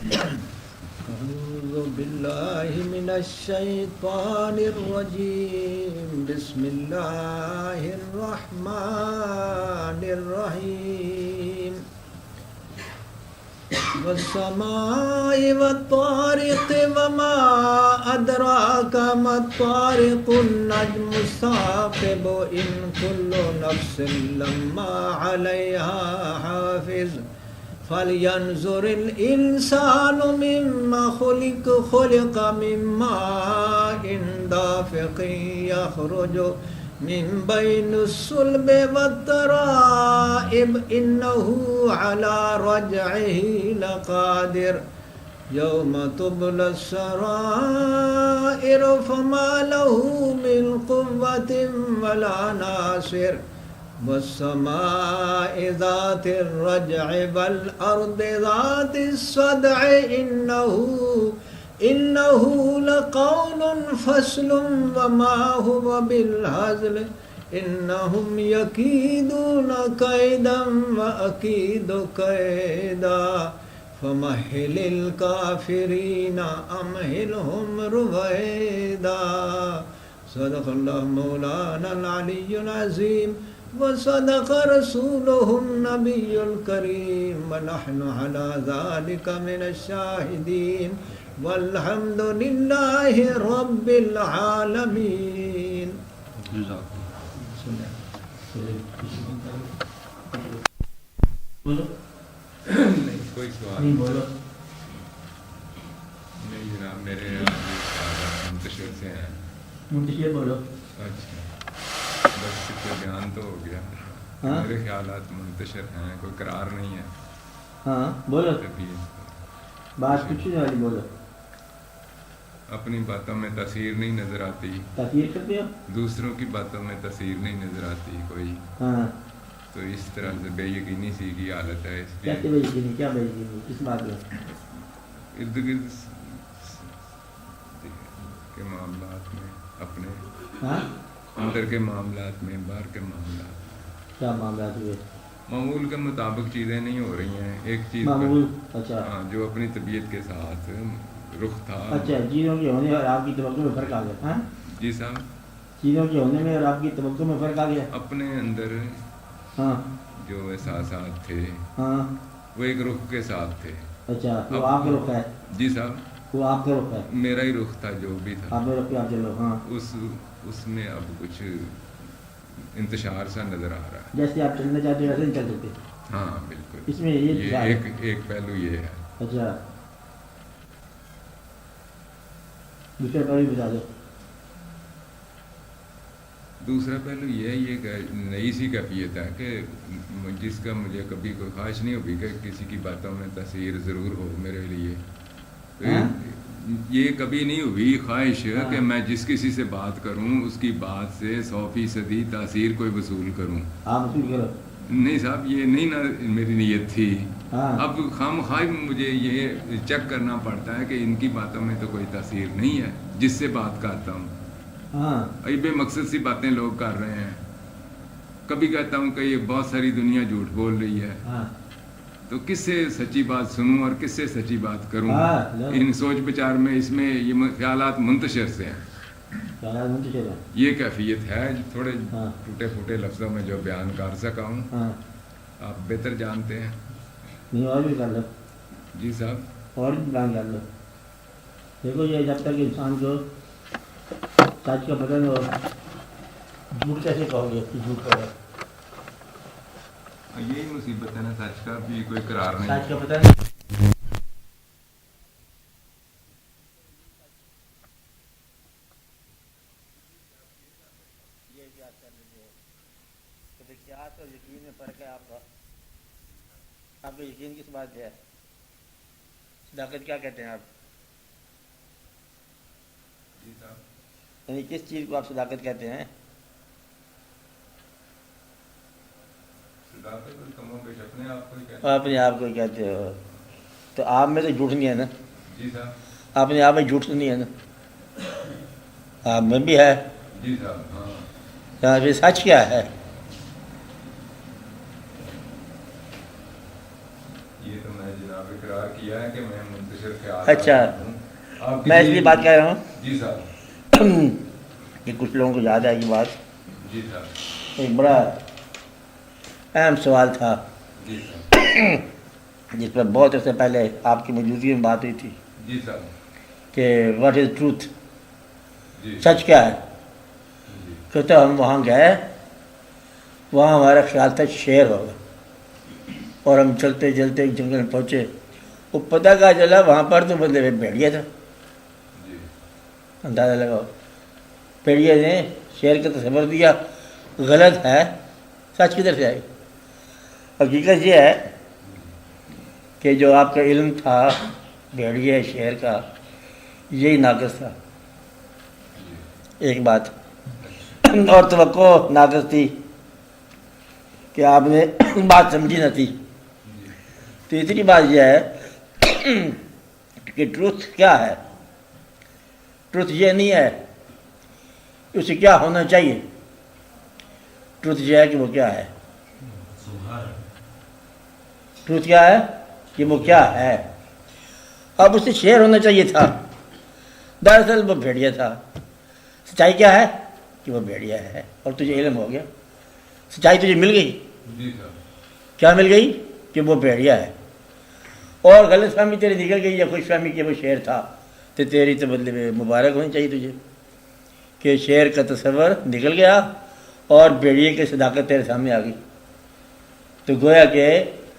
أعوذ بالله من الشيطان الرجيم بسم الله الرحمن الرحيم والسماء والطارق وما أدراك ما الطارق النجم الثاقب إن كل نفس لما عليها حافظ فلينظر الإنسان مما خلق من ماء دافق يخرج من بين الصلب والترائب إنه على رجعه لقادر يوم تبلى السرائر فما له من قوة ولا ناصر والسماء ذات الرجع والأرض ذات الصدع إنه لقول فصل وما هو بالهزل إنهم يكيدون كيدا وأكيد كيدا فمهل الكافرين أمهلهم رويدا صدق الله مولانا العلي العظيم وصدق رسوله النبي الكريم ونحن على ذلك من الشاهدين والحمد لله رب العالمين. کوئی سوال نہیں بولو. نہیں جناب، میرے منتشر سے ہیں. منتشر بولو. اچھا، بس کوئی بیان تو ہو گیا. میرے خیالات منتشر ہیں، کوئی قرار نہیں ہے. ہاں بولو، بات کچھ نہیں والی بولو. اپنی باتوں میں تاثیر نہیں نظر آتی، تاثیر کرتے ہو. دوسروں کی باتوں میں تاثیر نہیں نظر آتی کوئی. ہاں تو اس طرح سے بے یقینی سی کی حالت ہے. اس لیے کیسے بھائی یقینی، کیا بھائی یقینی، کس بات میں؟ ارد گرد کے معاملات میں، اپنے ہاں اندر کے معاملات میں، باہر کے معاملات. کیا معاملات ہوئے؟ معمول کے مطابق چیزیں نہیں ہو رہی ہیں. ایک چیز معمول، اچھا ہاں، جو اپنی طبیعت کے ساتھ رخ تھا. اچھا، چیزوں کے ہونے اور آپ کی توقع میں فرق آ گیا. ہاں جی صاحب، چیزوں کے ہونے میں اور آپ کی توقع میں فرق آ گیا. اپنے اندر ہاں جو احساسات تھے ہاں وہ ایک رخ کے ساتھ تھے. اچھا، وہ آپ کا رخ ہے. جی صاحب، وہ آپ کا رخ ہے. میرا ہی رخ تھا جو بھی تھا. آپ نے رخ پہ آپ چلو. ہاں اس میں اب کچھ انتشار سا نظر آ رہا ہے. جیسے آپ چلنا چاہتے ہو ویسے نہیں چل سکتے. ہاں بالکل. اس میں یہ ایک پہلو یہ ہے. اچھا، دوسرا پہلو بتا دو. دوسرا پہلو یہ کہ نئی سی کیفیت ہے کہ جس کا مجھے کبھی کوئی خواہش نہیں ہوگی کہ کسی کی باتوں میں تاثیر ضرور ہو میرے لیے. یہ کبھی نہیں ہوئی خواہش کہ میں جس کسی سے بات کروں اس کی بات سے 100% تاثیر کوئی وصول کروں. آپ وصول کرو. نہیں صاحب، یہ نہیں نا میری نیت تھی. ہاں اب خام خواہ مجھے یہ چیک کرنا پڑتا ہے کہ ان کی باتوں میں تو کوئی تاثیر نہیں ہے جس سے بات کرتا ہوں. ہاں یہ بے مقصد سی باتیں لوگ کر رہے ہیں. کبھی کہتا ہوں کہ یہ بہت ساری دنیا جھوٹ بول رہی ہے، ہاں تو کس سے سچی بات سنوں اور کس سے سچی بات کروں. ہاں، ان سوچ بچار میں اس میں یہ خیالات منتشر سے ہیں. خیالات منتشر ہیں. یہ کیفیت ہے. تھوڑے ہاں ٹوٹے پھوٹے لفظوں میں جو بیان کر سکا ہوں. ہاں، آپ بہتر جانتے ہیں. نہیں اور بھی کر لو. جی صاحب، اور بھی پلان کر لو. دیکھو یہ جب تک انسان کو سچ کا پتہ نہ ہو، جھوٹ کیسے کہو گے کہ جھوٹ کہو. یہی مصیبت ہے نا، سچ کا بھی کوئی قرار نہیں. سچ کا پتہ نہیں. اور یقین میں فرق ہے. آپ کا یقین کس بات پہ ہے؟ صداقت کیا کہتے ہیں آپ؟ یعنی کس چیز کو آپ صداقت کہتے ہیں؟ اپنے آپ کو کہتے ہو تو آپ میں تو جھوٹ نہیں ہے نا. جی صاحب. اپنے آپ میں جھوٹ تو نہیں ہے نا. آپ میں بھی ہے. جی صاحب. ہاں، پھر سچ کیا ہے؟ یہ تو میں جناب اقرار کیا ہے کہ میں منتشر خیال اچھا، آپ میں اس لیے بات کہہ رہا ہوں جی صاحب، کہ کچھ لوگوں کو یاد ہے یہ بات. جی صاحب، ایک بڑا اہم سوال تھا جی صاحب، جس پر بہت عرصے پہلے آپ کی موجودگی میں بات ہوئی تھی جی صاحب، کہ واٹ از ٹروتھ، جی سچ کیا ہے. جی کہ تو ہم وہاں گئے، وہاں ہمارا خیال تھا شیر ہوگا، اور ہم چلتے چلتے ایک جنگل میں پہنچے. وہ پتہ کہا چلا وہاں پر تو بدلے میں بھیڑیا تھا. جی اندازہ لگاؤ، بھیڑیا نے شیر کا تصور دیا. غلط ہے، سچ کدھر سے آئی؟ حقیقت یہ ہے کہ جو آپ کا علم تھا بھیڑیا شیر کا، یہی ناقص تھا. ایک بات اور توقع ناقص تھی کہ آپ نے بات سمجھی نہ تھی. تیسری بات یہ ہے کہ ٹروتھ کیا ہے. ٹروتھ یہ نہیں ہے اسے کیا ہونا چاہیے، ٹروتھ یہ ہے کہ وہ کیا ہے. ٹروتھ کیا ہے کہ وہ کیا ہے. اب اسے شیر ہونا چاہیے تھا، دراصل وہ بھیڑیا تھا. سچائی کیا ہے کہ وہ بھیڑیا ہے، اور تجھے علم ہو گیا، سچائی تجھے مل گئی. جی صاحب، کیا مل گئی کہ وہ بھیڑیا ہے. اور غلط فہمی تیری نکل گئی یا خوش فہمی کہ وہ شیر تھا، تو تیری تو بدلے میں مبارک ہونی چاہیے تجھے کہ شیر کا تصور نکل گیا اور بھیڑیے کی صداقت تیرے سامنے آ گئی. تو گویا کہ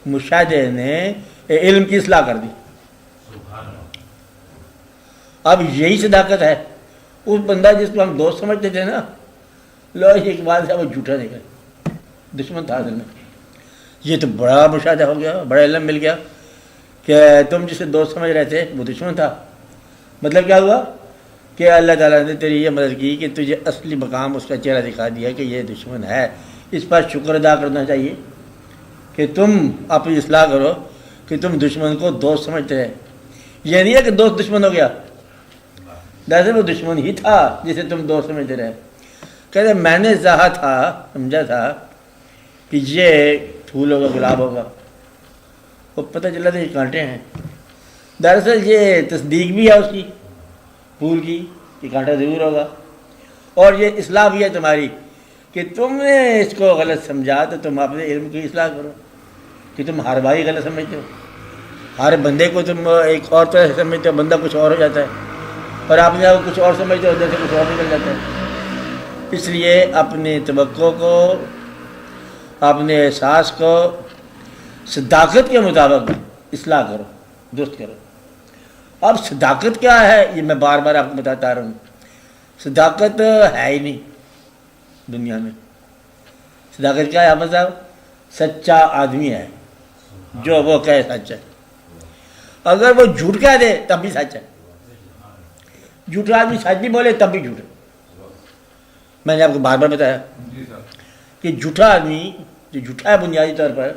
مشاہدے نے علم کی اصلاح کر دی. اب یہی صداقت ہے. اس بندہ جس کو ہم دوست سمجھتے تھے نا، لو ایک بات ہے وہ جھوٹا نکلا، دشمن تھا اصل میں. یہ تو بڑا مشاہدہ ہو گیا، بڑا علم مل گیا کہ تم جسے دوست سمجھ رہے تھے وہ دشمن تھا. مطلب کیا ہوا کہ اللہ تعالیٰ نے تیری یہ مدد کی کہ تجھے اصلی مقام اس کا چہرہ دکھا دیا کہ یہ دشمن ہے. اس پر شکر ادا کرنا چاہیے کہ تم اپنی اصلاح کرو کہ تم دشمن کو دوست سمجھتے رہے. یہ نہیں ہے کہ دوست دشمن ہو گیا، دراصل وہ دشمن ہی تھا جسے تم دوست سمجھتے رہے. کہتے میں نے چاہا تھا، سمجھا تھا کہ یہ پھول ہوگا، گلاب ہوگا، وہ پتہ چلا تھا یہ کانٹے ہیں. دراصل یہ تصدیق بھی ہے اس کی پھول کی کہ کانٹا ضرور ہوگا، اور یہ اصلاح بھی ہے تمہاری کہ تم نے اس کو غلط سمجھا تو تم اپنے علم کی اصلاح کرو کہ تم ہر بھائی غلط سمجھتے ہو. ہر بندے کو تم ایک اور طرح سے سمجھتے ہو، بندہ کچھ اور ہو جاتا ہے، اور آپ نے کچھ اور سمجھتے ہو، ادھر سے کچھ اور نکل جاتا ہے. اس لیے اپنے توقع کو، اپنے احساس کو صداقت کے مطابق اصلاح کرو، درست کرو. اب صداقت کیا ہے یہ میں بار بار آپ کو بتاتا رہا ہوں. صداقت ہے ہی نہیں دنیا میں. صداقت کیا ہے احمد صاحب؟ سچا آدمی ہے جو وہ کہے سچ ہے. اگر وہ جھوٹ کہہ دے تب بھی سچ ہے. جھوٹا آدمی سچ بھی بولے تب بھی جھوٹ ہے. میں نے آپ کو بار بار بتایا کہ جھوٹا آدمی جو جھوٹا ہے بنیادی طور پر،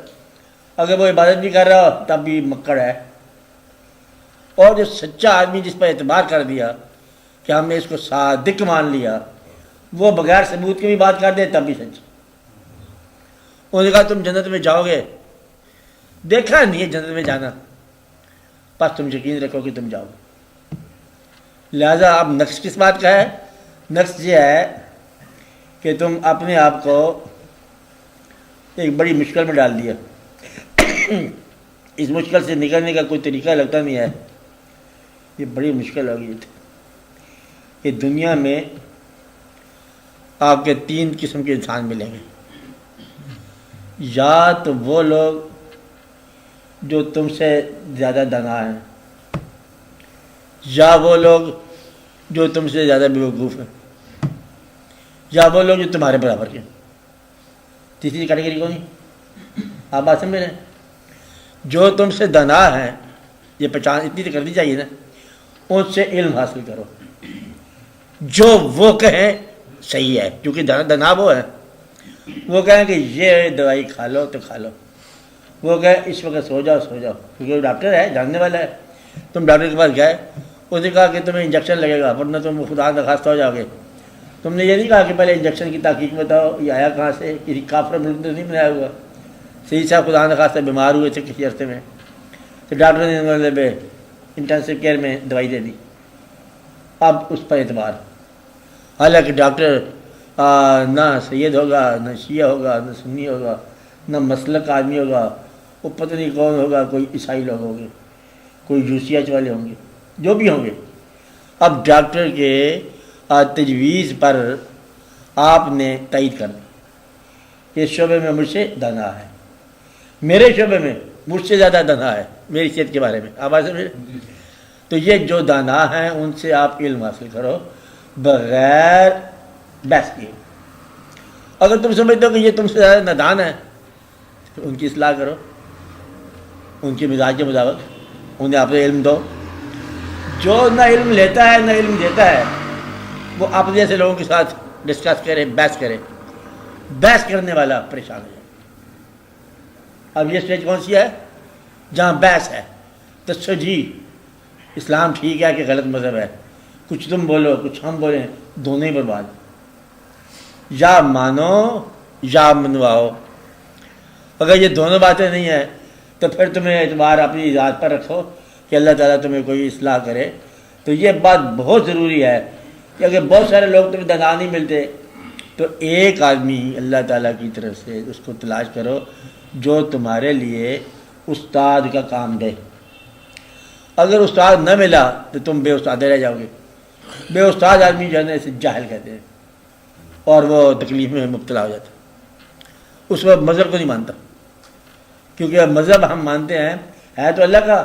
اگر وہ عبادت بھی کر رہا ہو تب بھی مکڑ ہے. اور جو سچا آدمی جس پر اعتبار کر دیا کہ ہم نے اس کو صادق مان لیا، وہ بغیر ثبوت کی بھی بات کر دے تب بھی سچ. انہوں نے کہا تم جنت میں جاؤ گے، دیکھا نہیں ہے جنت میں جانا، بس تم یقین رکھو کہ تم جاؤ گے. لہذا اب نقص کس بات کا ہے؟ نقص یہ ہے کہ تم اپنے آپ کو ایک بڑی مشکل میں ڈال دیا. اس مشکل سے نکلنے کا کوئی طریقہ لگتا نہیں ہے. یہ بڑی مشکل ہو گئی تھی کہ دنیا میں آپ کے 3 قسم کے انسان ملیں گے. یا تو وہ لوگ جو تم سے زیادہ دانا ہیں، یا وہ لوگ جو تم سے زیادہ بیوقوف ہیں، یا وہ لوگ جو تمہارے برابر کے. تیسری کیٹیگری کون نہیں؟ آپ بات سمجھ رہے ہیں؟ جو تم سے دانا ہیں، یہ پہچان اتنی تو کرنی چاہیے نا، ان سے علم حاصل کرو. جو وہ کہیں صحیح ہے، کیونکہ دانا وہ ہے. وہ کہیں کہ یہ دوائی کھا لو تو کھا لو، وہ کہیں اس وقت سو جاؤ سو جاؤ، کیونکہ وہ ڈاکٹر ہے، جاننے والا ہے. تم ڈاکٹر کے پاس گئے، اس نے کہا کہ تمہیں انجیکشن لگے گا ورنہ تم خدا نخواستہ ہو جاؤ گے. تم نے یہ نہیں کہا کہ پہلے انجیکشن کی تحقیق بتاؤ، یہ آیا کہاں سے، کسی کافر ملک تو نہیں بنایا ہوا. صحیح صاحب خدا نخواستہ بیمار ہوئے تھے کسی عرصے میں، تو ڈاکٹر نے مطلب انٹینسو کیئر میں دوائی دے دی، اب اس پر اعتبار، حالانکہ ڈاکٹر نہ سید ہوگا، نہ شیعہ ہوگا، نہ سنی ہوگا، نہ مسلک آدمی ہوگا، وہ پتہ نہیں کون ہوگا، کوئی عیسائی لوگ ہوں گے، کوئی جوسیت والے ہوں گے، جو بھی ہوں گے۔ اب ڈاکٹر کے تجویز پر آپ نے تائید کر دی، اس شعبے میں مجھ سے دانا ہے، میرے شعبے میں مجھ سے زیادہ دانا ہے میری صحت کے بارے میں، آواز سمجھ؟ تو یہ جو دانا ہیں ان سے آپ علم حاصل کرو بغیر بحث کیے۔ اگر تم سمجھتے ہو کہ یہ تم سے زیادہ نادان ہے تو ان کی اصلاح کرو، ان کے مزاج کے مطابق انہیں آپ علم دو۔ جو نہ علم لیتا ہے نہ علم دیتا ہے وہ آپ جیسے لوگوں کے ساتھ ڈسکس کرے، بحث کرے، بحث کرنے والا پریشان ہے۔ اب یہ اسٹیج کون سی ہے؟ جہاں بحث ہے، تو جی اسلام ٹھیک ہے کہ غلط مذہب ہے، کچھ تم بولو کچھ ہم بولیں، دونوں ہی برباد، یا مانو یا منواؤ۔ اگر یہ دونوں باتیں نہیں ہیں تو پھر تمہیں اعتبار اپنی ذات پر رکھو کہ اللہ تعالیٰ تمہیں کوئی اصلاح کرے۔ تو یہ بات بہت ضروری ہے کہ اگر بہت سارے لوگ تمہیں دانا نہیں ملتے تو ایک آدمی اللہ تعالیٰ کی طرف سے اس کو تلاش کرو جو تمہارے لیے استاد کا کام دے۔ اگر استاد نہ ملا تو تم بے استاد رہ جاؤ گے۔ بے استاد آدمی جو ہے نا اسے جاہل کہتے ہیں، اور وہ تکلیف میں مبتلا ہو جاتا ہے، اس وقت مذہب کو نہیں مانتا، کیونکہ مذہب ہم مانتے ہیں ہے تو اللہ کا،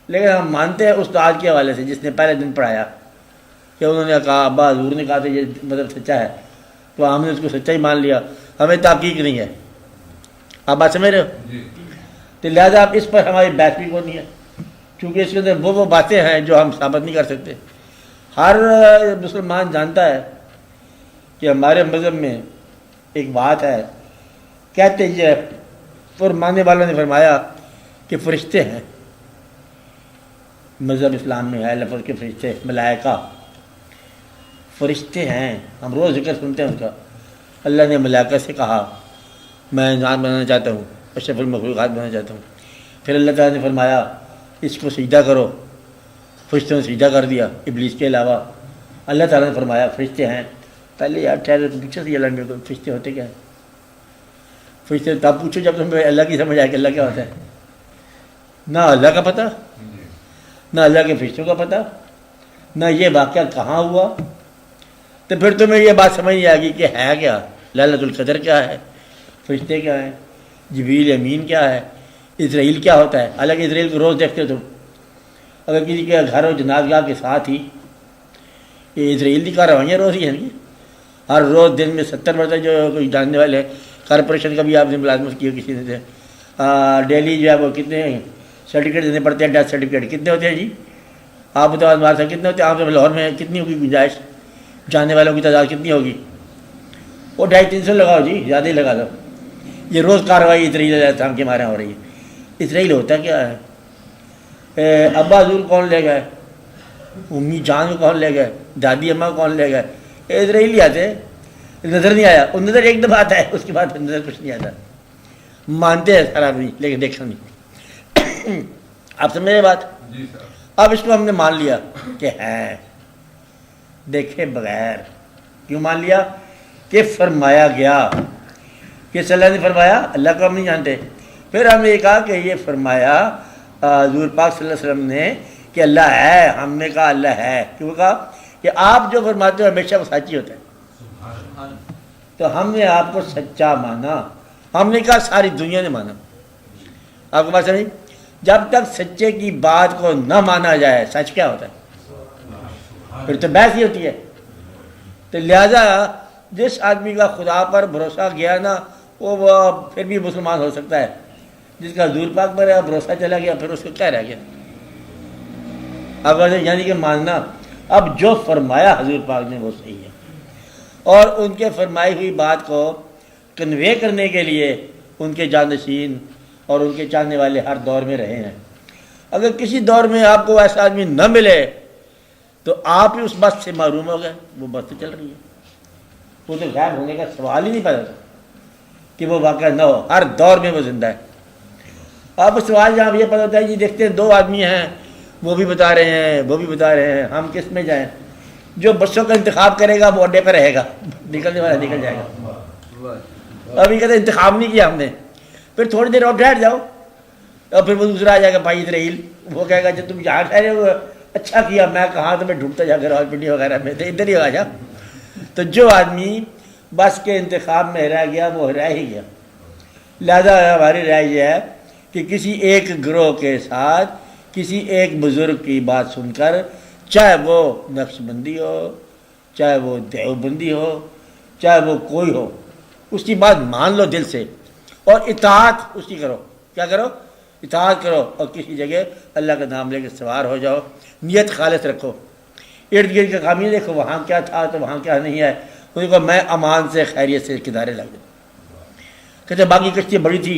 لیکن ہم مانتے ہیں استاد کے حوالے سے جس نے پہلے دن پڑھایا، کہ انہوں نے کہا، ابا حضور نے کہا تھا یہ مذہب سچا ہے، تو ہم نے اس کو سچا ہی مان لیا، ہمیں تحقیق نہیں ہے۔ آپ بات سمجھ رہے ہو؟ تو لہٰذا آپ اس پر ہماری بحث بھی کو نہیں ہے، کیونکہ اس کے اندر وہ باتیں ہیں جو ہم ثابت نہیں کر سکتے۔ ہر مسلمان جانتا ہے کہ ہمارے مذہب میں ایک بات ہے، کہتے یہ فرمانے والوں نے فرمایا کہ فرشتے ہیں، مذہب اسلام میں ہے لفظ کے فرشتے، ملائکہ فرشتے ہیں، ہم روز ذکر سنتے ہیں اس کا۔ اللہ نے ملائکہ سے کہا میں انسان بنانا چاہتا ہوں، اشرف المخلوقات بنانا چاہتا ہوں، پھر اللہ تعالیٰ نے فرمایا اس کو سجدہ کرو، فرشتوں نے سجدہ کر دیا ابلیس کے علاوہ۔ اللہ تعالیٰ نے فرمایا فرشتے ہیں، پہلے یار ٹھہرے تو پوچھو سی اللہ میرے کو فرشتے ہوتے کیا ہیں؟ فرشتے تب پوچھو جب تمہیں اللہ کی سمجھ آئے کہ اللہ کیا ہوتا ہے۔ نہ اللہ کا پتہ، نہ اللہ کے فرشتوں کا پتہ، نہ یہ واقعہ کہاں ہوا، تو پھر تمہیں یہ بات سمجھ نہیں آئے گی کہ ہے کیا، ليلۃ القدر کیا ہے، فرشتے کیا ہیں، جبریل امین کیا ہے، اسرائیل کیا ہوتا ہے۔ حالانکہ اسرائیل کو روز دیکھتے ہو تم، اگر کسی کے گھر ہو جنازگاہ کے ساتھ ہی، یہ اسرائیل کی کارروائیاں روز ہی ہیں گی، ہر روز دن میں 70 مرتبہ جو کوئی جاننے والے کارپوریشن کا بھی آپ نے ملازمت کی کسی نے، ڈیلی جو ہے وہ کتنے سرٹیفکیٹ دینے پڑتے ہیں، ڈیتھ سرٹیفکیٹ کتنے ہوتے ہیں جی؟ آپ بتاؤ ہمارے ساتھ کتنے ہوتے ہیں؟ آپ لاہور میں کتنی ہوگی گنجائش، جاننے والوں کی تعداد کتنی ہوگی؟ وہ 250-300 لگاؤ جی، زیادہ ہی لگا دو۔ یہ روز کارروائی اسرائیل علیہ السلام کے ہمارے یہاں ہو رہی ہے۔ اسرائیل ہوتا کیا ہے؟ ابا حضور کون لے گئے، امی جان کو کون لے گئے، دادی اماں کو کون لے گئے؟ اسرائیل آتے، نظر نہیں آیا، وہ نظر ایک دفعہ آتا ہے، اس کے بعد نظر کچھ نہیں آتا۔ مانتے ہیں سارا آدمی لیکن دیکھا نہیں۔ آپ سمجھ رہے بات؟ اب اس کو ہم نے مان لیا کہ ہے، دیکھے بغیر۔ کیوں مان لیا؟ کہ فرمایا گیا، کس اللہ نے فرمایا؟ اللہ کو ہم نہیں جانتے۔ پھر ہم نے یہ کہا کہ یہ فرمایا حضور پاک صلی اللہ علیہ وسلم نے کہ اللہ ہے، ہم نے کہا اللہ ہے۔ کیوں کہا؟ کہ آپ جو فرماتے ہو ہمیشہ وہ سچ ہی ہوتا ہے۔ تو ہم نے آپ کو سچا مانا، ہم نے کہا ساری دنیا نے مانا۔ آپ کو بات سمجھ؟ جب تک سچے کی بات کو نہ مانا جائے، سچ کیا ہوتا ہے؟ پھر تو بحث ہی ہوتی ہے۔ تو لہذا جس آدمی کا خدا پر بھروسہ گیا نا، وہ پھر بھی مسلمان ہو سکتا ہے۔ جس کا حضور پاک پر بھروسہ چلا گیا پھر اس کو کیا رہ گیا؟ اگر یعنی کہ ماننا، اب جو فرمایا حضور پاک نے وہ صحیح ہے، اور ان کے فرمائی ہوئی بات کو کنوے کرنے کے لیے ان کے جانشین اور ان کے چاہنے والے ہر دور میں رہے ہیں۔ اگر کسی دور میں آپ کو ایسا آدمی نہ ملے تو آپ ہی اس بات سے محروم ہو گئے۔ وہ بات تو چل رہی ہے، وہ تو غائب ہونے کا سوال ہی نہیں پیدا تھا کہ وہ واقعہ نہ ہو، ہر دور میں وہ زندہ ہے۔ اب سوال جہاں یہ پتہ ہوتا ہے جی دیکھتے ہیں 2 آدمی ہیں، وہ بھی بتا رہے ہیں وہ بھی بتا رہے ہیں، ہم کس میں جائیں؟ جو بسوں کا انتخاب کرے گا وہ اڈے پہ رہے گا، نکلنے والا نکل جائے گا۔ ابھی کہتے انتخاب نہیں کیا ہم نے، پھر تھوڑی دیر اور ٹھہر جاؤ اور پھر وہ دوسرا آ جائے گا بھائی اسرائیل، وہ کہے گا جب تم یہاں ٹھہرے ہو اچھا کیا، میں کہاں تمہیں ڈھونڈتا جا کر پنڈی وغیرہ میں، تو ادھر ہی آ جا۔ تو جو آدمی بس کے انتخاب میں رہ گیا وہ رہ ہی گیا۔ لہذا ہماری رائے یہ ہے کہ کسی ایک گروہ کے ساتھ کسی ایک بزرگ کی بات سن کر، چاہے وہ نقش بندی ہو، چاہے وہ دیوبندی ہو، چاہے وہ کوئی ہو، اس کی بات مان لو دل سے اور اطاعت اس کی کرو۔ کیا کرو؟ اطاعت کرو، اور کسی جگہ اللہ کا نام لے کے سوار ہو جاؤ، نیت خالص رکھو، ارد گرد کا کام نہیں دیکھو وہاں کیا تھا تو وہاں کیا نہیں ہے، اس کو میں امان سے خیریت سے کنارے لگ جاؤں۔ کہتے باقی کشتی بڑی تھی،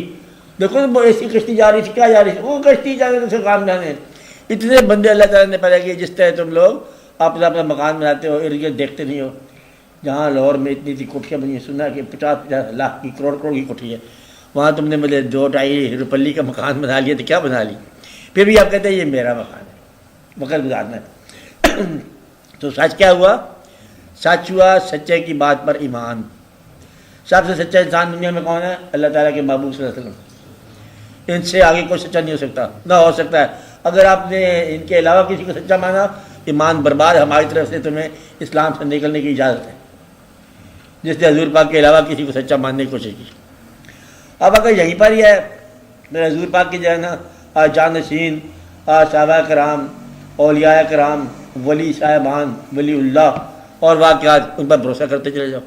دیکھو وہ ایسی کشتی جا رہی تھی، کیا جا رہی تھی، وہ کشتی جا رہی تھی، اسے کام جانے۔ اتنے بندے اللہ تعالیٰ نے پیدا کیے، جس طرح تم لوگ اپنا اپنا مکان بناتے ہو، ارد گرد دیکھتے نہیں ہو۔ جہاں لاہور میں اتنی اتنی کوٹھیاں بنی ہیں، سنا کہ 50-50 لاکھ کی کروڑ کی کوٹھی ہے، وہاں تم نے مجھے 2-2.5 روپلی کا مکان بنا لیا تو کیا بنا لی، پھر بھی آپ کہتے ہیں یہ میرا مکان ہے، وقت گزارنا ہے۔ تو سچ کیا ہوا؟ سچ ہوا سچے کی بات پر ایمان۔ سب سے سچا انسان دنیا میں کون ہے؟ اللہ تعالیٰ کے محبوب صلی اللہ علیہ وسلم۔ ان سے آگے کوئی سچا نہیں ہو سکتا، نہ ہو سکتا ہے۔ اگر آپ نے ان کے علاوہ کسی کو سچا مانا، ایمان برباد۔ ہماری طرف سے تمہیں اسلام سے نکلنے کی اجازت ہے، جس نے حضور پاک کے علاوہ کسی کو سچا ماننے کی کوشش کی۔ اب اگر یہیں پر ہی ہے، میرے حضور پاک کی جو ہے نا جانشین صحابہ کرام، اولیاء کرام، ولی صاحبان، ولی اللہ اور واقعات، ان پر بھروسہ کرتے چلے جاؤ،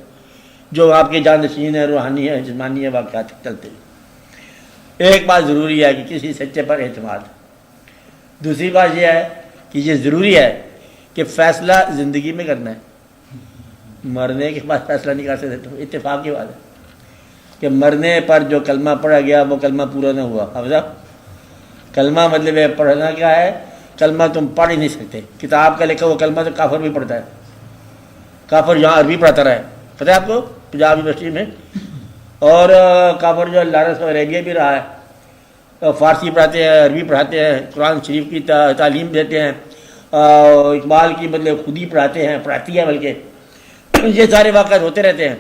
جو آپ کے جانشین ہیں، روحانی ہے، جسمانی ہے، واقعات چلتے ہیں۔ ایک بات ضروری ہے کہ کسی سچے پر اعتماد۔ دوسری بات یہ ہے کہ یہ ضروری ہے کہ فیصلہ زندگی میں کرنا ہے، مرنے کے بعد فیصلہ نہیں کر سکتے۔ تو اتفاق کی بات ہے کہ مرنے پر جو کلمہ پڑھا گیا وہ کلمہ پورا نہ ہوا۔ اب صاحب کلمہ مطلب ہے پڑھنا کیا ہے؟ کلمہ تم پڑھ ہی نہیں سکتے، کتاب کا لکھا وہ کلمہ تو کافر بھی پڑھتا ہے، کافر یہاں عربی پڑھاتا رہا ہے، پتہ ہے آپ کو، پنجاب یونیورسٹی میں، اور کافر جو لارنس عربیہ بھی رہا ہے، فارسی پڑھاتے ہیں، عربی پڑھاتے ہیں، قرآن شریف کی تعلیم دیتے ہیں، اقبال کی مطلب خود ہی پڑھاتے ہیں، پڑھاتی ہے بلکہ، یہ سارے واقعات ہوتے رہتے ہیں۔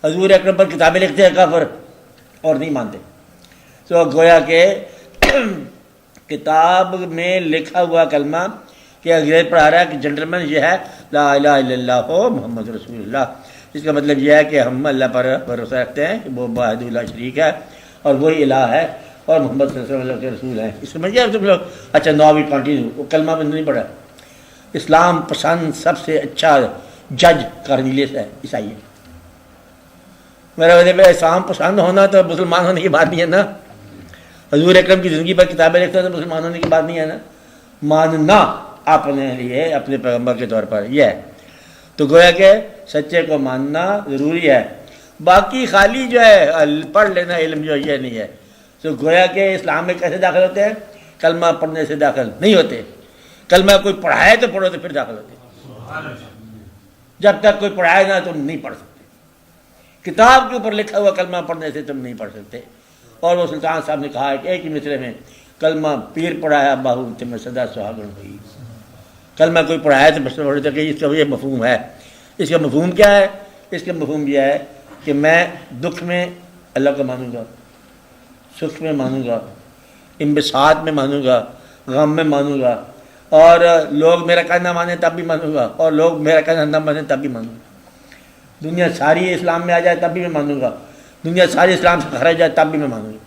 حضور اکرم پر کتابیں لکھتے ہیں کافر اور نہیں مانتے۔ تو گویا کہ کتاب میں لکھا ہوا کلمہ کہ انگریز پڑھا رہا ہے کہ جنٹلمین یہ ہے لا الہ الا اللہ ہو محمد رسول اللہ، اس کا مطلب یہ ہے کہ ہم اللہ پر بھروسہ رکھتے ہیں کہ وہ واحد لا شریک ہے اور وہی الہ ہے اور محمد صلی اللہ علیہ وسلم کے رسول ہیں۔ اس سمجھ گیا تم لوگ؟ اچھا نو وی کنٹینیو، وہ کلمہ بند نہیں پڑھا۔ اسلام پسند سب سے اچھا جج کارنیلیس ہے، عیسائی ہے۔ میرا مطلب اسلام پسند ہونا تو مسلمان ہونے کی بات نہیں ہے نا، حضور اکرم کی زندگی پر کتابیں لکھتے ہیں تو مسلمان ہونے کی بات نہیں ہے نا، ماننا اپنے لیے اپنے پیغمبر کے طور پر یہ ہے۔ تو گویا کہ سچے کو ماننا ضروری ہے، باقی خالی جو ہے پڑھ لینا علم جو یہ نہیں ہے۔ تو گویا کہ اسلام میں کیسے داخل ہوتے ہیں؟ کلمہ پڑھنے سے داخل نہیں ہوتے، کلمہ کوئی پڑھائے تو پڑھو تو پھر داخل ہوتے ہیں، جب تک کوئی پڑھائے نہ تم نہیں پڑھ سکتے۔ کتاب کے اوپر لکھا ہوا کلمہ پڑھنے سے تم نہیں پڑھ سکتے۔ اور وہ سلطان صاحب نے کہا ہے کہ ایک ہی مصرے میں کلمہ پیر پڑھایا باہو تمہیں سدا سہاگن ہوئی۔ کلمہ کوئی پڑھایا تو بس پڑھتے کہ اس کا یہ مفہوم ہے۔ اس کا مفہوم کیا ہے؟ اس کا مفہوم یہ ہے کہ میں دکھ میں اللہ کو مانوں گا، سکھ میں مانوں گا، انبساط میں مانوں گا، غم میں مانوں گا، اور لوگ میرا کہنا مانیں تب بھی مانوں گا، اور لوگ میرا کہنا نہ مانیں تب بھی مانوں گا۔ دنیا ساری اسلام میں آ جائے تب بھی میں مانوں گا، دنیا ساری اسلام سے خارج جائے تب بھی میں مانوں گا۔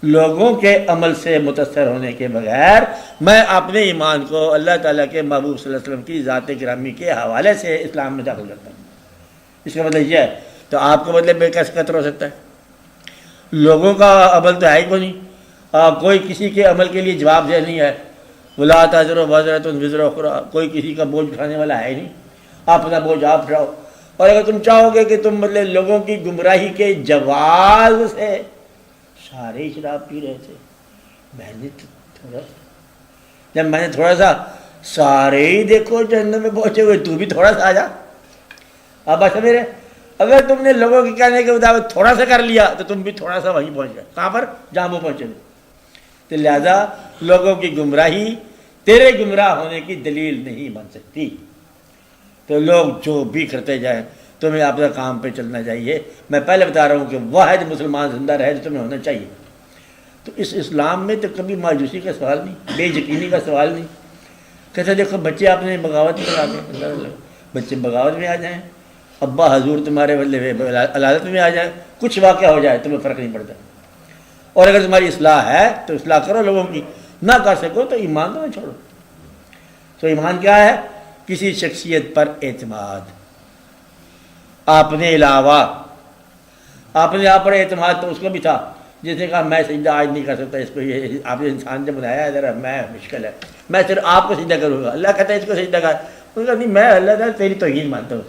لوگوں کے عمل سے متاثر ہونے کے بغیر میں اپنے ایمان کو اللہ تعالیٰ کے محبوب صلی اللہ علیہ وسلم کی ذات گرامی کے حوالے سے اسلام میں داخل کرتا ہوں۔ اس کا مطلب یہ ہے، تو آپ کا مطلب بے کیسے قطر ہو سکتا ہے؟ لوگوں کا عمل تو ہے ہی کوئی نہیں، کوئی کسی کے عمل کے لیے جواب دہ نہیں ہے۔ ولا تزر وازرۃ وزر اخری، کوئی کسی کا بوجھ اٹھانے والا ہے ہی نہیں، اپنا بوجھ آپ اٹھاؤ۔ اور اگر تم چاہو گے کہ تم مطلب لوگوں کی گمراہی کے جواز سے، سارے ہی شراب پی رہے تھے، میں نے تھوڑا سا، جب میں نے تھوڑا سا، سارے ہی دیکھو جہنم میں پہنچے ہوئے، تو بھی تھوڑا سا آ جا۔ اب بس میرے، اگر تم نے لوگوں کے کہنے کے مطابق تھوڑا سا کر لیا تو تم بھی تھوڑا سا وہیں پہنچ گئے۔ کہاں پر؟ جہاں وہ پہنچے گے۔ تو لہذا لوگوں کی گمراہی تیرے گمراہ ہونے کی دلیل نہیں بن سکتی. تو لوگ جو بھی کرتے جائیں تمہیں اپنے کام پہ چلنا چاہیے. میں پہلے بتا رہا ہوں کہ واحد مسلمان زندہ رہے تو تمہیں ہونا چاہیے. تو اس اسلام میں تو کبھی مایوسی کا سوال نہیں, بے یقینی کا سوال نہیں. کہتے دیکھو بچے اپنے بغاوت میں آ گئے, بچے بغاوت میں آ جائیں, ابا حضور تمہارے عدالت میں آ جائیں, کچھ واقعہ ہو جائے تمہیں فرق نہیں پڑتا. اور اگر تمہاری اصلاح ہے تو اصلاح کرو لوگوں کی, نہ کر سکو تو ایمان تو نہ چھوڑو. تو ایمان کیا ہے؟ کسی شخصیت پر اعتماد, اپنے علاوہ اپنے آپ پر اعتماد. تو اس کو بھی تھا جس نے کہا میں سجدہ آج نہیں کر سکتا, اس کو یہ آپ نے انسان جب بنایا ہے ذرا میں مشکل ہے, میں صرف آپ کو سجدہ کروں گا. اللہ کہتا ہے اس کو سجدہ کر, اس نے کہا نہیں میں اللہ تعالیٰ تیری توہین مانتا ہوں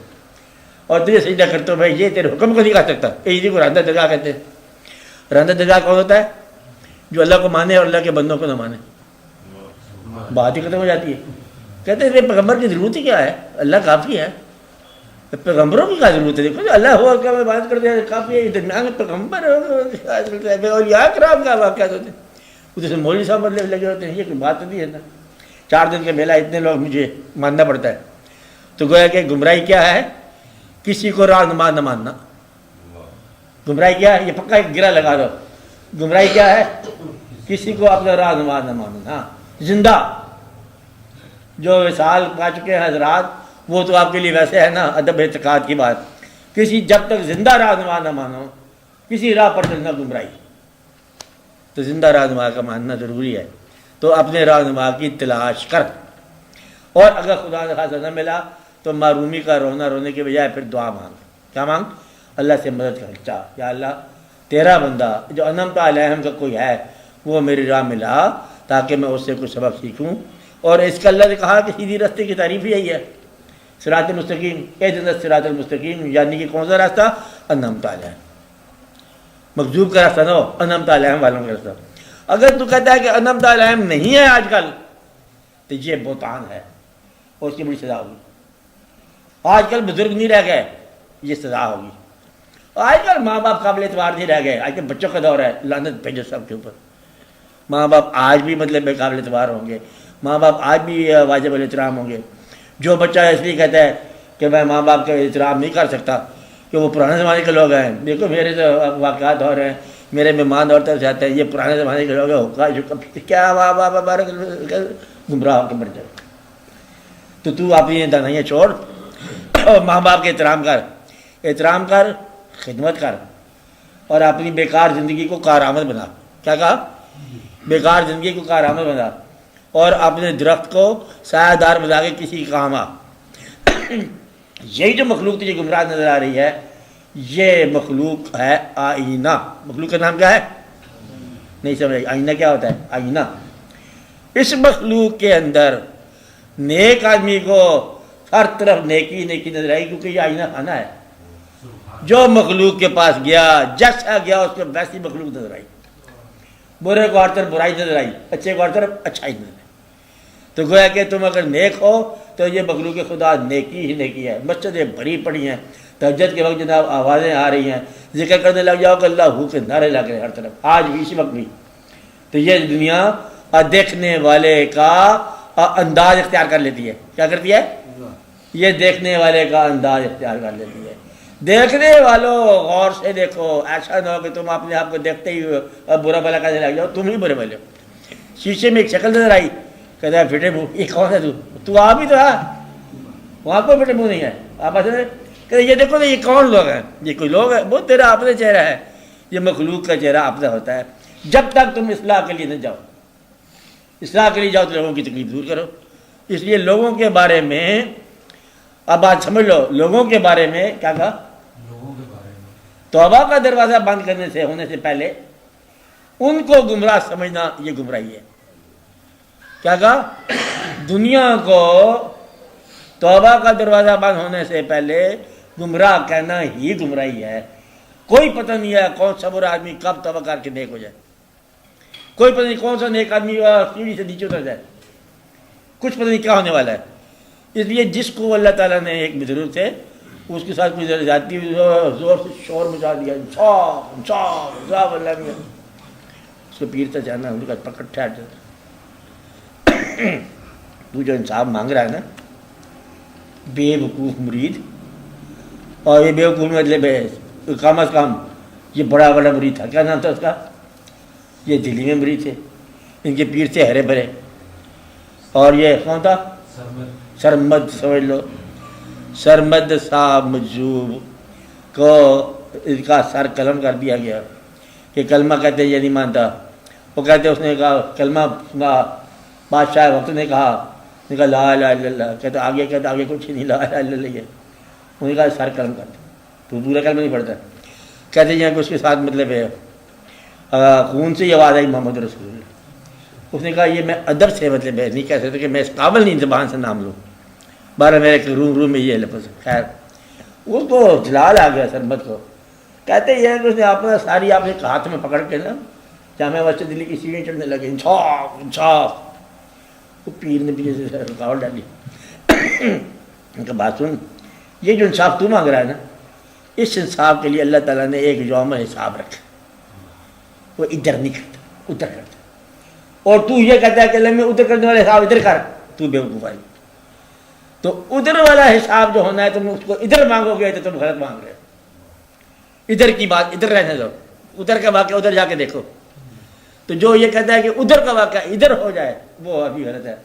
اور تجھے سجدہ کرتا ہوں, بھائی یہ تیرے حکم کو نہیں کر سکتا. اسی کو راندہ درگاہ کہتے ہیں. راندہ درگاہ کون ہوتا ہے؟ جو اللہ کو مانے اور اللہ کے بندوں کو نہ مانے. بات ہی ختم ہو جاتی ہے. کہتے ہیں پیغمبر کی ضرورت ہی کیا ہے, اللہ کافی ہے. پیغمبروں کی کیا ضرورت ہے؟ دیکھو اللہ ہوا کیا میں بات کرتے ہیں کافی ہے, درمیان میں پیغمبر اور یا کرام کا واقعات ہوتے ہیں. ادھر سے مولوی صاحب بدلے لگے ہوتے ہیں, یہ کوئی بات نہیں ہے نا. 4 دن کا میلہ اتنے لوگ مجھے ماننا پڑتا ہے. تو گویا کہ گمراہی کیا ہے؟ کسی کو رہنما نہ ماننا. گمراہی کیا ہے؟ یہ پکا ایک گرہ لگا دو. گمراہی کیا ہے؟ کسی کو اپنا رہنما نہ ماننا. زندہ جو وصال پا چکے ہیں حضرات, وہ تو آپ کے لیے ویسے ہے نا ادب اعتقاد کی بات. کسی جب تک زندہ رہنما نہ مانو, کسی راہ پر چلنا گمراہی. تو زندہ رہنما کا ماننا ضروری ہے. تو اپنے رہنما کی تلاش کر, اور اگر خدا نخواستہ نہ ملا تو معرومی کا رونا رونے کے بجائے پھر دعا مانگ. کیا مانگ؟ اللہ سے مدد کر. چاہ یا اللہ تیرا بندہ جو انعمت علیہم کا کوئی ہے وہ میری راہ میں لا تاکہ میں اس سے کچھ سبق سیکھوں. اور اس کا اللہ نے کہا کہ سیدھی راستے کی تعریف ہی یہی ہے, صراط مستقیم. اہدنا الصراط المستقیم یعنی کہ کون سا راستہ؟ انعمت علیہم. مغضوب کا راستہ نہ ہو, انعمت علیہم والوں کا راستہ. اگر تو کہتا ہے کہ انعمت علیہم نہیں ہے آج کل تو یہ بہتان ہے اور اس کی بڑی سزا ہوگی. آج کل بزرگ نہیں رہ گئے, یہ سزا ہوگی. آج کل ماں باپ قابل اعتبار نہیں رہ گئے. آج کل بچوں کا دور ہے, لعنت بھیجو سب کے اوپر. ماں باپ آج بھی مطلب قابل اعتبار ہوں گے, ماں باپ آج بھی واجب الاحترام ہوں گے. جو بچہ اس لیے کہتا ہے کہ میں ماں باپ کا احترام نہیں کر سکتا کہ وہ پرانے زمانے کے لوگ ہیں, دیکھو میرے تو واقعات ہو رہے ہیں, میرے مہمان اور طرف سے آتے ہیں, یہ پرانے زمانے کے لوگ ہیں, حکا کیا ماں باپ گمراہ ہو کے مر جائے. تو اپنی دانائیاں چھوڑ اور ماں باپ کے احترام کر, خدمت کر, اور اپنی بیکار زندگی کو کارآمد بنا. کیا کہا؟ بیکار زندگی کو کارآمد بنا, اور اپنے درخت کو سایہ دار بنا کے کسی کام آ. یہی جو مخلوق تجھے گمراہ نظر آ رہی ہے, یہ مخلوق ہے آئینہ. مخلوق کا نام کیا ہے؟ نہیں سمجھ. آئینہ کیا ہوتا ہے؟ آئینہ. اس مخلوق کے اندر نیک آدمی کو ہر طرف نیکی نیکی نظر آئی, کیونکہ یہ آئینہ خانہ ہے. جو مخلوق کے پاس گیا, جیسا گیا اس کو ویسی مخلوق نظر آئی. برے کو ہر طرف برائی نظر آئی, اچھے کو ہر طرف اچھائی نظر آئی. تو گویا کہ تم اگر نیک ہو تو یہ مخلوق خدا نیکی ہی نیکی ہے. مسجدیں بھری پڑی ہیں, تہجد کے وقت جناب آوازیں آ رہی ہیں, ذکر کرنے لگ جاؤ کہ اللہ ہو کے نعرے لگ رہے ہر طرف, آج بھی اسی وقت بھی. تو یہ دنیا دیکھنے والے کا انداز اختیار کر لیتی ہے. کیا کرتی ہے؟ یہ دیکھنے والے کا انداز اختیار کر لیتی ہے. دیکھنے والوں غور سے دیکھو, ایسا نہ ہو کہ تم اپنے آپ کو دیکھتے ہی برا بھلا کہنے لگ جاؤ. تم ہی برے بھلے ہو. شیشے میں ایک شکل نظر آئی, کہتا ہے پھٹے منہ, یہ کون ہے تو آپ ہی تو ہے, وہاں کوئی پھٹے منہ نہیں ہے. آپ ایسے کہ یہ دیکھو یہ کون لوگ ہیں, یہ کوئی لوگ ہے, وہ تیرا اپنا چہرہ ہے. یہ مخلوق کا چہرہ اپنا ہوتا ہے. جب تک تم اصلاح کے لیے نہ جاؤ, اصلاح کے لیے جاؤ تو لوگوں کی تکلیف دور کرو. اس لیے لوگوں کے بارے میں اب بات سمجھ لو. لوگوں کے بارے میں کیا کہا؟ توبہ کا دروازہ بند کرنے سے ہونے سے پہلے ان کو گمراہ سمجھنا یہ گمراہی ہے. کیا کہا؟ دنیا کو توبہ کا دروازہ بند ہونے سے پہلے گمراہ کہنا ہی گمراہی ہے. کوئی پتہ نہیں ہے کون سا برا آدمی کب توبہ کر کے نیک ہو جائے. کوئی پتہ نہیں کون سا نیک آدمی سیڑھی سے نیچے اتر جائے. کچھ پتہ نہیں کیا ہونے والا ہے. اس لیے جس کو اللہ تعالیٰ نے ایک بزرگ سے اس کے ساتھ کوئی زیادتی زور سے شور مچا دیا, اللہ اس کو پیر سے جانا ان کا پکڑ ٹھہر جاتا. تو جو انصاف مانگ رہا ہے نا بے وقوف مرید, اور یہ بے وقوف مطلب ہے کم از کم یہ بڑا بڑا مرید تھا, کیا نام تھا اس کا, یہ دلی میں مرید تھے, ان کے پیر سے ہرے بھرے, اور یہ کون تھا سرمد, سمجھ لو سرمد صاحب مجذوب کو ان کا سر قلم کر دیا گیا کہ کلمہ کہتے یہ نہیں مانتا. وہ کہتے اس نے کہا کلمہ سنا, بادشاہ وقت نے کہا لا الہ الا اللہ, کہتے آگے کچھ نہیں, لا الہ الا اللہ. انہوں نے کہا سر قلم کرتے, تو پورا کلمہ نہیں پڑھتا. کہتے ہیں کہ اس کے ساتھ مطلب ہے خون سے یہ آواز آئی محمد رسول اللہ. اس نے کہا یہ میں ادب سے مطلب ہے نہیں کہہ سکتا کہ میں اس قابل نہیں زبان سے نام لوں, بارہ میرے روم میں یہ لفظ. خیر اس کو جلال آ گیا سرمد کو. کہتے یہ ہے کہ اس نے اپنا ساری آپ ایک ہاتھ میں پکڑ کے نا جامعہ مسجد دلی کی سیڑھیاں چڑھنے لگے, انصاف انصاف. وہ پیر نے بھی رکاوٹ ڈالی. ان کا بات سن, یہ جو انصاف تو مانگ رہا ہے نا, اس انصاف کے لیے اللہ تعالیٰ نے ایک یوم حساب رکھا. وہ ادھر نہیں کرتا, ادھر کرتا. اور تو یہ کہتا ہے کہ اللہ میں ادھر کرنے والا حساب ادھر کر, تو بے وقوف آئی. تو ادھر والا حساب جو ہونا ہے تم اس کو ادھر مانگو گے تو تم غلط مانگ رہے ہو. ادھر کی بات ادھر رہنے دو, ادھر کا واقعہ ادھر جا کے دیکھو. تو جو یہ کہتا ہے کہ ادھر کا واقعہ ادھر ہو جائے وہ ابھی غلط ہے.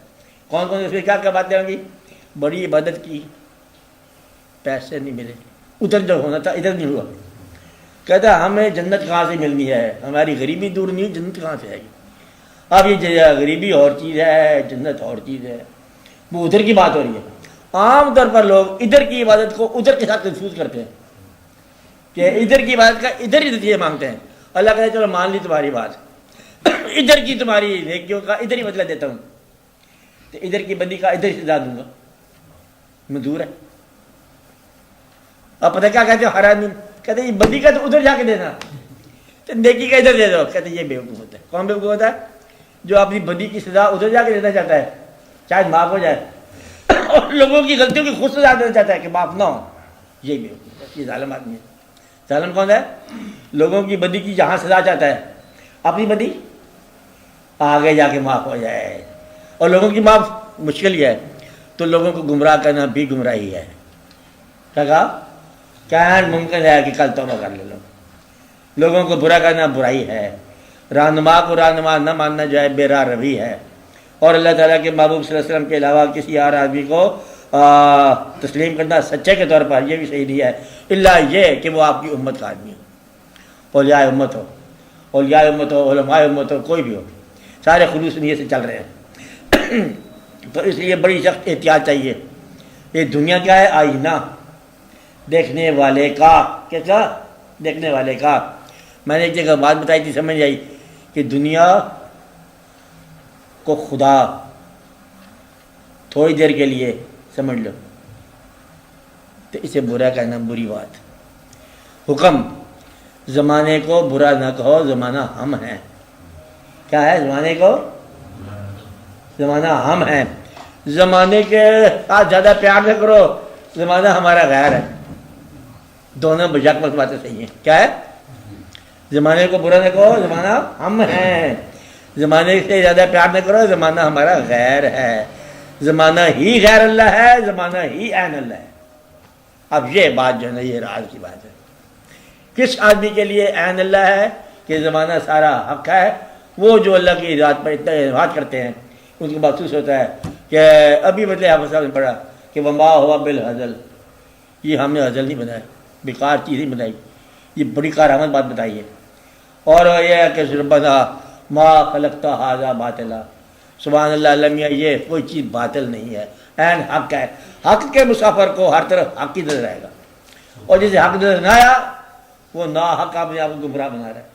کون کون اس میں کیا باتیں ہوں گی, بڑی عبادت کی پیسے نہیں ملے, ادھر جو ہونا تھا ادھر نہیں ہوا. کہتا ہے ہمیں جنت کہاں سے ملنی ہے, ہماری غریبی دور نہیں ہوئی, جنت کہاں سے آئے گی. اب یہ غریبی اور چیز ہے, جنت اور چیز ہے, وہ ادھر کی بات ہو رہی ہے. عام طور پر لوگ ادھر کی عبادت کو ادھر کے ساتھ کنفیوز کرتے ہیں کہ ادھر کی عبادت کا ادھر ہی نتیجے مانگتے ہیں. اللہ کہتے چلو مان لی تمہاری بات, ادھر کی تمہاری نیکیوں کا ادھر ہی بدلہ دیتا ہوں, تو ادھر کی بندی کا ادھر ہی سزا دوں گا. منظور ہے. اب پتہ کیا کہتے ہو ہر آدمی کہتے یہ بندی کا تو ادھر جا کے دینا, تو نیکی کا ادھر دے دو. کہتے یہ بے وقوف ہوتا ہے. کون بے وقوف ہوتا ہے, جو اپنی بدی کی سزا ادھر جا کے دینا چاہتا ہے چاہے معاف ہو جائے, اور لوگوں کی غلطیوں کی خود سزا دینا چاہتا ہے کہ معاف نہ ہو. یہ بے وقوف ہے, یہ ظالم آدمی ہے. ظالم کون ہے, لوگوں کی بدی کی جہاں سزا چاہتا ہے, اپنی بدی آگے جا کے معاف ہو جائے. اور لوگوں کی معاف مشکل ہی ہے, تو لوگوں کو گمراہ کرنا بھی گمراہی ہے. کیا کہا ممکن ہے کہ کل توبہ کر لے لو. لوگوں کو برا کرنا برائی ہے, رہنما کو رہنما نہ ماننا جو ہے بے راہ روی ہے. اور اللہ تعالیٰ کے محبوب صلی اللہ علیہ وسلم کے علاوہ کسی اور آدمی کو تسلیم کرنا سچے کے طور پر یہ بھی صحیح نہیں ہے, الا یہ کہ وہ آپ کی امت کا آدمی ہو, اولیاء امت ہو, اولیاء امت ہو, علماء امت ہو, کوئی بھی ہو, سارے خلوص نیت سے چل رہے ہیں. تو اس لیے بڑی سخت احتیاط چاہیے. یہ دنیا کیا ہے, آئینہ دیکھنے والے کا. کیسا دیکھنے والے کا. میں نے ایک جگہ بات بتائی تھی, سمجھ آئی کہ دنیا کو خدا تھوڑی دیر کے لیے سمجھ لو تو اسے برا کہنا بری بات. حکم زمانے کو برا نہ کہو, زمانہ ہم ہیں. کیا ہے زمانے کو, زمانہ ہم ہیں. زمانے کے ساتھ زیادہ پیار نہ کرو, زمانہ ہمارا غیر ہے. دونوں بجاک مت باتیں صحیح ہیں. کیا ہے, زمانے کو برا نہ کہو, زمانہ ہم ہیں. زمانے سے زیادہ پیار نہ کرو, زمانہ ہمارا غیر ہے. زمانہ ہی غیر اللہ ہے, زمانہ ہی عین اللہ ہے. اب یہ بات جو ہے نا یہ راز کی بات ہے. کس آدمی کے لیے عین اللہ ہے کہ زمانہ سارا حق ہے, وہ جو اللہ کی ذات پر اتنا اعتماد کرتے ہیں ان کو محسوس ہوتا ہے کہ ابھی بدلے حافظ صاحب نے پڑھا کہ وما ہوا بالحزل, یہ ہم نے حزل نہیں بنایا, بیکار چیز نہیں بنائی, یہ بڑی کارآمد بات بتائی ہے. اور یہ ہے کہ ربنا ما خلقت ھذا باطلا, سبحان اللہ اللہ میاں یہ کوئی چیز باطل نہیں ہے, عین حق ہے. حق کے مسافر کو ہر طرف حق ہی نظر آئے گا, اور جسے حق نظر نہ آیا وہ ناحق اپنے آپ کو گمراہ بنا رہا ہے.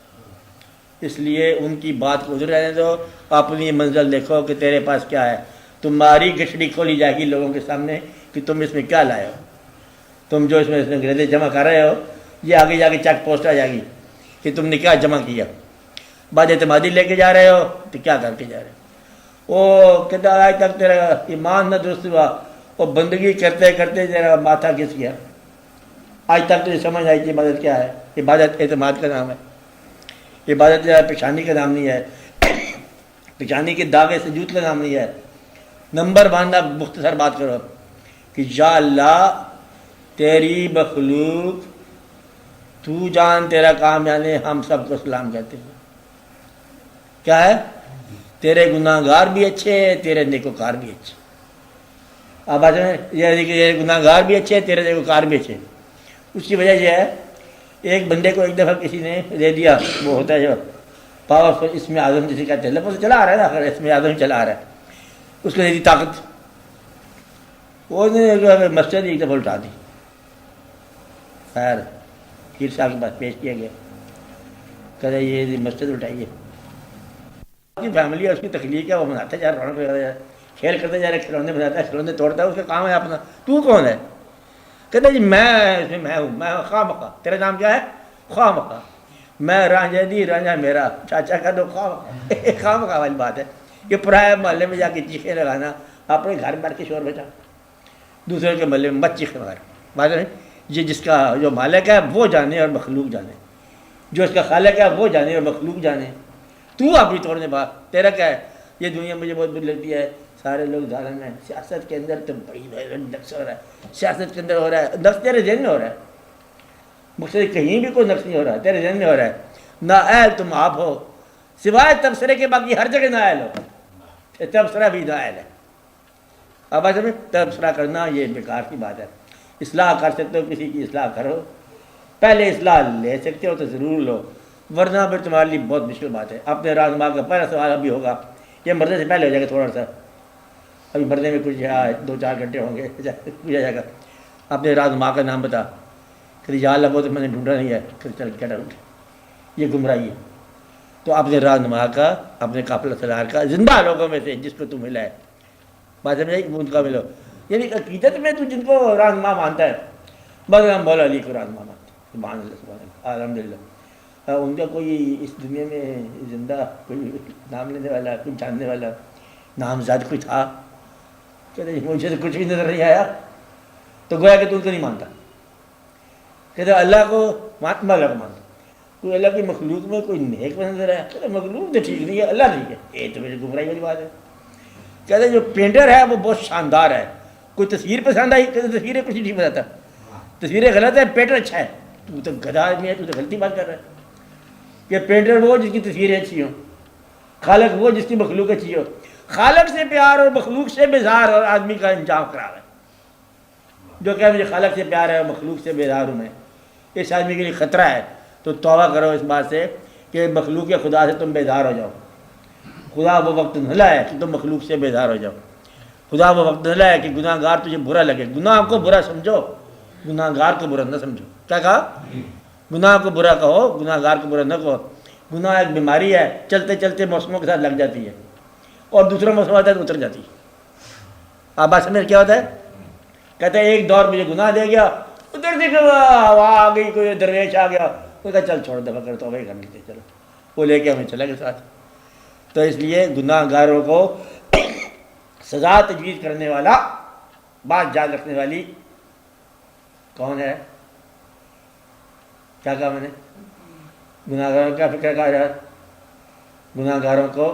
اس لیے ان کی بات کو ادھر رہنے دو, اپنی منزل دیکھو کہ تیرے پاس کیا ہے. تمہاری گچھڑی کھولی جائے گی لوگوں کے سامنے کہ تم اس میں کیا لائے ہو. تم جو اس میں انگریزی جمع کر رہے ہو یہ آگے جا کے چیک پوسٹ آ جائے گی کہ تم نے کیا جمع کیا. بعد اعتمادی لے کے جا رہے ہو تو کیا کر کے جا رہے ہو. وہ کہتا آج تک تیرا ایمان نہ درست ہوا, وہ بندگی کرتے کرتے تیرا ماتھا گھس گیا. آج تک تجھے سمجھ آئی کہ عبادت کیا ہے. عبادت اعتماد کا نام ہے. عبادت جو ہے پیشانی کا نام نہیں ہے، پیشانی کے داغے سجود کا نام نہیں ہے۔ نمبر 1 آپ مختصر بات کرو کہ یا اللہ تیری مخلوق تو جان تیرا کام جانے، ہم سب کو سلام کہتے ہیں۔ کیا ہے؟ تیرے گناہ گار بھی اچھے، تیرے نیکوکار بھی اچھے۔ اب یہ گناہ گار بھی اچھے، تیرے نیکوکار بھی اچھے۔ اس کی وجہ یہ ہے، ایک بندے کو ایک دفعہ کسی نے دے دیا، وہ ہوتا ہے جو پاورفل اسم اعظم جسے کہتے ہیں، لفظ چلا آ رہا ہے نا، اسم اعظم چلا آ رہا ہے، اس کو دے دی طاقت، وہ نے مسجد ایک دفعہ اٹھا دی۔ خیر پیر صاحب کے پاس پیش کیا گیا، کہتے یہ مسجد اٹھائیے، اس کی فیملی ہے، اس کی تخلیق ہے، وہ مناتا جا رہا، رونق لگاتا جا رہا، کھیل کرتے جا رہا، کھلونے بناتا ہے، کھلونے توڑتا ہے، اس کا کام ہے اپنا۔ تو کون ہے؟ کہتے جی میں ہوں، میں خواہ مخواہ۔ تیرا نام کیا ہے؟ خواہ مخواہ۔ میں رانجھا دی، رانجھا میرا، چاچا کا دو خواہ مخواہ۔ خواہ مخواہ والی بات ہے۔ یہ پرائے محلے میں جا کے چیخیں لگانا، اپنے گھر بیٹھ کے شور بچا، دوسرے کے محلے میں مت چیخیں لگانا۔ بات ہے یہ جس کا جو مالک ہے وہ جانے اور مخلوق جانے، جو اس کا خالق ہے وہ جانے اور مخلوق جانے۔ تو اپنی توڑنے بات، تیرا کیا ہے؟ یہ دنیا مجھے بہت بری لگتی ہے، سارے لوگ ظالم ہیں، سیاست کے اندر تو بڑی نقص ہو رہا ہے، سیاست کے اندر ہو رہا ہے، نقص تیرے ذہن میں ہو رہا ہے، مقصد کہیں بھی کوئی نقص نہیں ہو رہا ہے، تیرے ذہن میں ہو رہا ہے۔ نااہل تم آپ ہو، سوائے تبصرے کے باقی ہر جگہ نااہل ہو، تبصرہ بھی نااہل ہے۔ اب ایسے میں تبصرہ کرنا یہ بیکار کی بات ہے۔ اصلاح کر سکتے ہو، کسی کی اصلاح کرو، پہلے اصلاح لے سکتے ہو تو ضرور لو، ورنہ پھر تمہارے لیے بہت مشکل بات ہے۔ اپنے رہنما کا پہلا سوال ابھی ہوگا، یہ مرنے سے پہلے ہو جائے گا تھوڑا سا، ابھی مرنے میں کچھ 2-4 گھنٹے ہوں گے، پوچھا جائے گا اپنے رہنما کا نام بتا، کہ یا اللہ وہ تو میں نے ڈھونڈا نہیں ہے، کہ چل کیا ڈھونڈ، یہ گمراہی ہے۔ تو اپنے رہنما کا، اپنے قافلہ سالار کا، زندہ لوگوں میں سے جس کو تم ملا ہے، بات سمجھے، ان کا ملو، یعنی عقیدت میں تو جن کو رہنما مانتا ہے، بس ہم مولا علی کو رہنما مانتے ہیں، سبحان اللہ سبحان اللہ الحمد للہ۔ ان کا کوئی اس دنیا میں زندہ کوئی نام لینے والا، کوئی جاننے والا نامزد کوئی تھا؟ کہتے ہیں مجھے تو کچھ بھی نظر نہیں آیا، تو گویا کہ تو ان کو نہیں مانتا۔ کہتے اللہ کو مانتا، اللہ کو مانتا، کوئی اللہ کی مخلوق میں کوئی نیک نظر آیا؟ کہتے مخلوق تو ٹھیک نہیں ہے، اللہ ٹھیک ہے، یہ تو میری گمراہی والی بات ہے۔ کہتے جو پینٹر ہے وہ بہت شاندار ہے، کوئی تصویر پسند آئی، کہتے تصویریں کچھ نہیں بتاتا، تصویریں غلط ہے، پینٹر اچھا ہے، تو گدھا آدمی ہے، تو غلطی بات کر رہا ہے۔ کہ پینٹر وہ جس کی تصویریں اچھی ہوں، خالق وہ جس کی مخلوق اچھی ہو۔ خالق سے پیار اور مخلوق سے بیزار اور آدمی کا انجام خراب ہے۔ جو کہ مجھے خالق سے پیار ہے اور مخلوق سے بیزار ہوں میں، اس آدمی کے لیے خطرہ ہے۔ تو توبہ کرو اس بات سے کہ مخلوق خدا سے تم بیزار ہو جاؤ۔ خدا وہ وقت نہ لائے کہ تم مخلوق سے بیزار ہو جاؤ، خدا وہ وقت نہ لائے کہ گناہ گار تجھے برا لگے۔ گناہ کو برا سمجھو، گناہ گار کو برا نہ سمجھو۔ کیا کہا؟ گناہ کو برا کہو، گناہ گار کو برا نہ کہو۔ گناہ ایک بیماری ہے، چلتے چلتے موسموں کے ساتھ لگ جاتی ہے، اور دوسرا موسم آتا ہے تو اتر جاتی ہے۔ آپ بات سمجھ کیا ہوتا ہے؟ کہتے ہیں ایک دور مجھے گناہ دے گیا، ادھر دیکھو وہاں آ گئی کوئی درویش آ گیا، وہ کہا چل چھوڑ دفعہ کر، توبہ کر لیتے، چلو وہ لے کے ہمیں چلا گیا ساتھ۔ تو اس لیے گناہ گاروں کو سزا تجویز کرنے والا، بات یاد رکھنے والی کون ہے؟ کیا کہا میں نے؟ گناہ گاروں کا فکر کہا جائے، گناہ گاروں کو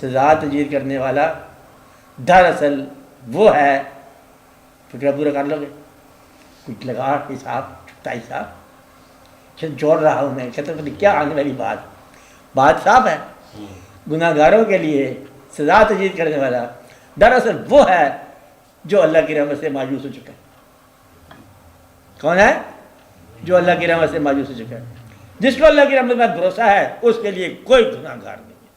سزا تجویز کرنے والا دراصل وہ ہے، فکر پورا کر لو گے، کچھ لگا حساب چھٹا حساب جوڑ رہا ہوں میں، کہتے ہیں کیا آنے والی بات صاف ہے۔ گناہ گاروں کے لیے سزا تجویز کرنے والا دراصل وہ ہے جو اللہ کی رحمت سے مایوس ہو چکا ہے۔ کون ہے؟ جو اللہ کی رحمت سے مایوس ہو چکا ہے۔ جس کو اللہ کی رحمت پر بھروسہ ہے اس کے لیے کوئی گناہ گار نہیں ہے۔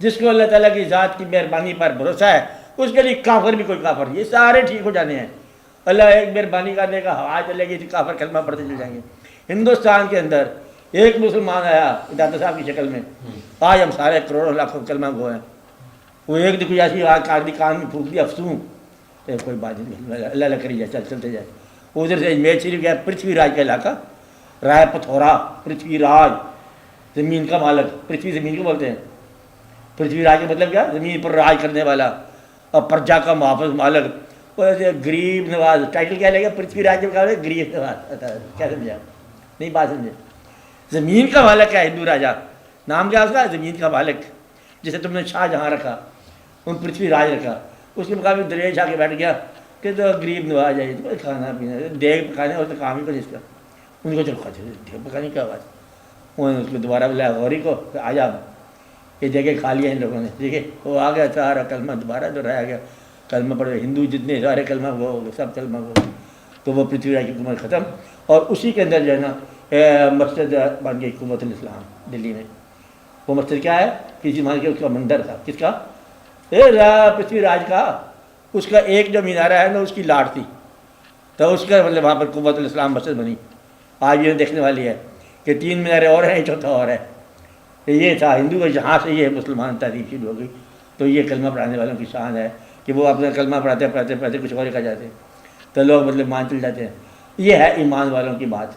جس کو اللہ تعالیٰ کی ذات کی مہربانی پر بھروسہ ہے اس کے لیے کافر بھی کوئی کافر نہیں، یہ سارے ٹھیک ہو جانے ہیں۔ اللہ ایک مہربانی کرنے کا ہوا چلے گی تو کافر کلمہ پڑھتے چل جائیں گے۔ ہندوستان کے اندر ایک مسلمان آیا داتا صاحب کی شکل میں، آج ہم سارے کروڑوں لاکھوں کلمہ گو ہیں۔ وہ ایک کوئی ایسی کان میں پھونک دی افسوں، کوئی بات نہیں، اللہ اللہ کری جائے، چلتے جائے۔ ادھر سے اجمیر شریف گیا، پرتھوی راج کا علاقہ، رائے پتھورا، پرتھوی راج زمین کا مالک، پرتھوی زمین کو بولتے ہیں، پرتھوی راج کا مطلب کیا؟ زمین پر راج کرنے والا اور پرجا کا محافظ مالک۔ غریب نواز ٹائٹل کیا لے گا؟ پرتھوی راج کا غریب نواز، کیا سمجھا؟ نہیں بات سمجھے؟ زمین کا مالک ہے ہندو راجا، نام کیا اس کا؟ زمین کا مالک، جسے تم نے شاہ جہاں رکھا، ان پرتھوی راج رکھا، اس کے مقابل درویش آ کے بیٹھ گیا کہ تو غریب نواز جائے تو کھانا پینا دیگ پکانے اور تو کام ہی کو جس کا، ان کو چلو کھاتے دیگ پکانے کیا بات، انہوں نے اس کو دوبارہ بلایا غوری کو کہ آ جا، یہ جگہ کھا لیا ان لوگوں نے، دیکھے وہ آ گیا سارا کلمہ دوبارہ دہرایا گیا، کلمہ پڑھے ہندو جتنے سارے کلمہ وہ ہو گئے، سب کلمہ وہ، تو وہ پرتھوی راج کی حکومت ختم، اور اسی کے اندر جو ہے نا مسجد بن گئی حکومت الاسلام دلی میں۔ وہ مسجد کیا ہے؟ کسی مان کے اس کا مندر تھا، کس کا؟ پرتھوی راج کا، اس کا ایک جو مینارہ ہے نا اس کی لاٹ تھی، تو اس کا مطلب وہاں پر حکومت الاسلام مسجد بنی، آج یہ دیکھنے والی ہے کہ 3 مینارے اور ہیں، چوتھا اور ہے، یہ تھا ہندو کا، جہاں سے یہ مسلمان تہذیب شروع ہو گئی۔ تو یہ کلمہ پڑھانے والوں کی شان ہے کہ وہ اپنا کلمہ پڑھاتے کچھ اور لکھا جاتے ہیں تو لوگ مطلب مان چل جاتے ہیں۔ یہ ہے ایمان والوں کی بات۔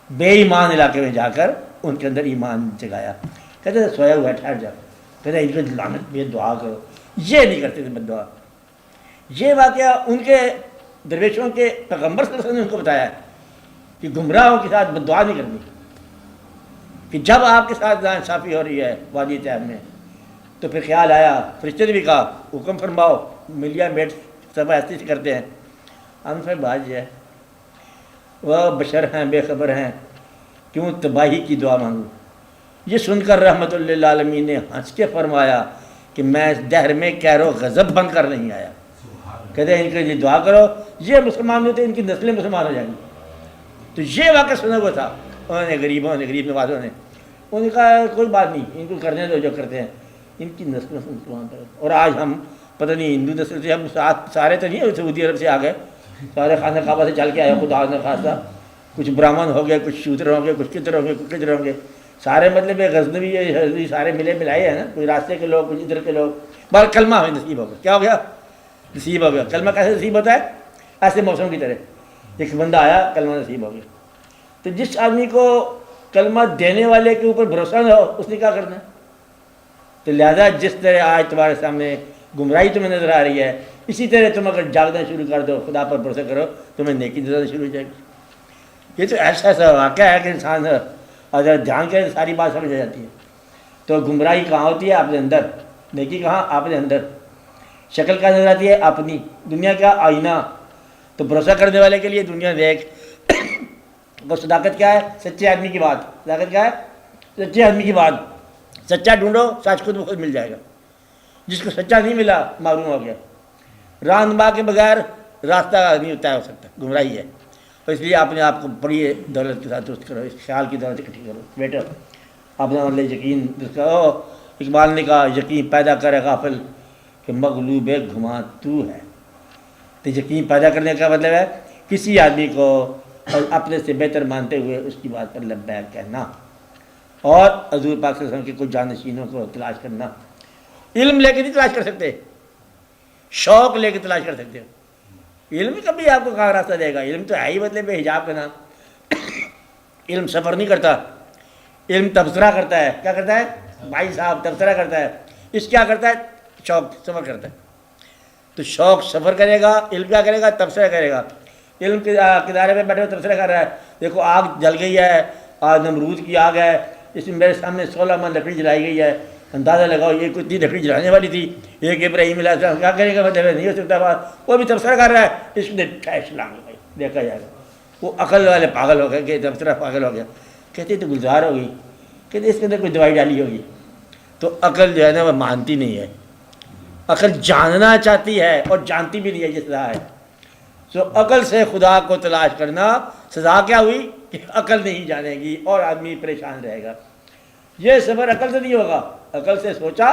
بے ایمان علاقے میں جا کر ان کے اندر ایمان جگایا، کہتے ہیں سویا ہوا ہے ٹھہر جا، کہتے ہیں ان کو لعنت بھی دعا کرو، یہ نہیں کرتے تھے بد دعا۔ یہ واقعہ ان کے درویشوں کے پیغمبر صلی اللہ علیہ وسلم نے ان کو بتایا ہے کہ گمراہوں کے ساتھ بد دعا نہیں کرنی، کہ جب آپ کے ساتھ ناانصافی ہو رہی ہے وادی طیب میں تو پھر خیال آیا، فرشتے نے بھی کہا حکم فرماؤ، ملیا میٹ سب ایسے سے کرتے ہیں، ہم سے بات یہ ہے وہ بشر ہیں، بے خبر ہیں، کیوں تباہی کی دعا مانگوں۔ یہ سن کر رحمت للعالمین نے ہنس کے فرمایا کہ میں اس دہر میں کہر و غضب بن کر نہیں آیا، کہتے ہیں ان کے لیے دعا کرو، یہ مسلمان ہوتے ان کی نسلیں مسلمان ہو جائیں گی۔ تو یہ واقعہ سنا ہوا تھا انہوں نے، غریب نوازوں نے، انہوں نے کہا کوئی بات نہیں، ان کو کرنے دو جو کرتے ہیں، ان کی نسل مسلمان کرو۔ اور آج ہم پتہ نہیں ہندو نسل سے ہم سارے تو نہیں سعودی عرب سے آ گئے، سارے خانہ کعبہ سے چل کے آئے، خدا نے خاصا، کچھ برہمن ہو گئے، کچھ شودر ہوں گے، کچھ کدھر ہوں گے، کچھ کدھر ہوں گے، سارے مطلب غزنوی سارے ملے ملائے ہیں نا، کوئی راستے کے لوگ، کچھ ادھر کے لوگ، بار کلمہ ہمیں نصیب ہو گیا۔ کیا ہو گیا؟ نصیب ہو گیا۔ کلمہ کیسے نصیب ہوتا ہے؟ ایسے موسم کی طرح ایک بندہ آیا، کلمہ نصیب ہو گیا۔ تو جس آدمی کو کلمہ دینے والے کے اوپر بھروسہ نہ ہو اس نے کیا کرنا ہے؟ تو لہذا جس طرح آج تمہارے سامنے گمراہی تمہیں نظر آ رہی ہے، اسی طرح تم اگر جاگنا شروع کر دو، خدا پر بھروسہ کرو، تمہیں نیکی نظر شروع ہو جائے گی۔ یہ تو ایسا واقعہ ہے کہ انسان اگر دھیان کرے تو ساری بات سمجھ آ جاتی ہے۔ تو گمراہی کہاں ہوتی ہے؟ اپنے اندر، نیکی کہاں؟ اپنے اندر۔ شکل کہاں نظر آتی ہے؟ اپنی۔ دنیا کا آئینہ۔ تو بھروسہ کرنے والے کے لیے دنیا دیکھ۔ وہ صداقت کیا ہے؟ سچے آدمی کی بات۔ صداقت کیا ہے؟ سچے آدمی کی بات۔ سچا ڈھونڈو، سچ خود بخود مل جائے گا۔ جس کو سچا نہیں ملا معلوم ہو گیا۔ رہنما کے بغیر راستہ نہیں طے ہو سکتا، گمراہی ہے۔ تو اس لیے اپنے آپ کو بڑی دولت کے ساتھ درست کرو، اس خیال کی دولت اکٹھی کرو بیٹا، اپنا مطلب یقین درست کرو۔ اقبال نے کہا یقین پیدا کرے غافل کہ مغلوب گھما تو ہے۔ تو یقین پیدا کرنے کا مطلب ہے کسی آدمی کو اپنے سے بہتر مانتے ہوئے اس کی بات پر لبیک کہنا، اور حضور پاک صلی اللہ علیہ وسلم کے کچھ جانشینوں کو تلاش کرنا۔ علم لے کے نہیں تلاش کر سکتے، شوق لے کے تلاش کر سکتے ہو۔ علم کبھی آپ کو کہاں راستہ دے گا؟ علم تو ہے ہی مطلب حجاب کا نام۔ علم سفر نہیں کرتا، علم تبصرہ کرتا ہے۔ کیا کرتا ہے بھائی صاحب؟ تبصرہ کرتا ہے۔ اس کیا کرتا ہے؟ شوق سفر کرتا ہے۔ تو شوق سفر کرے گا، علم کیا کرے گا؟ تبصرہ کرے گا۔ علم کے کنارے پہ بیٹھے ہوئے تبصرہ کر رہا ہے، دیکھو آگ جل گئی ہے، آج نمرود کی آگ ہے، اس میں میرے سامنے 16 من لکڑی جلائی گئی ہے، اندازہ لگاؤ یہ کتنی لکڑی جلانے والی تھی، ایک ابراہیم علیہ السلام کیا کرے گا؟ مطلب نہیں ہو سکتا بات۔ وہ بھی تبصرہ کر رہا ہے، اس نے ٹھیس لانگ بھائی دیکھا جائے گا۔ وہ عقل والے پاگل ہو گئے کہ تبصرہ پاگل ہو گیا، کہتے تو گلزار ہو گئی، کہتے اس کے اندر کوئی دوائی ڈالی ہوگی۔ تو عقل جو ہے نا وہ مانتی نہیں ہے، عقل جاننا چاہتی ہے اور جانتی بھی نہیں ہے یہ سزا ہے۔ سو عقل سے خدا کو تلاش کرنا، سزا کیا ہوئی کہ عقل نہیں جانے گی اور آدمی پریشان رہے گا۔ یہ سفر عقل سے نہیں ہوگا، عقل سے سوچا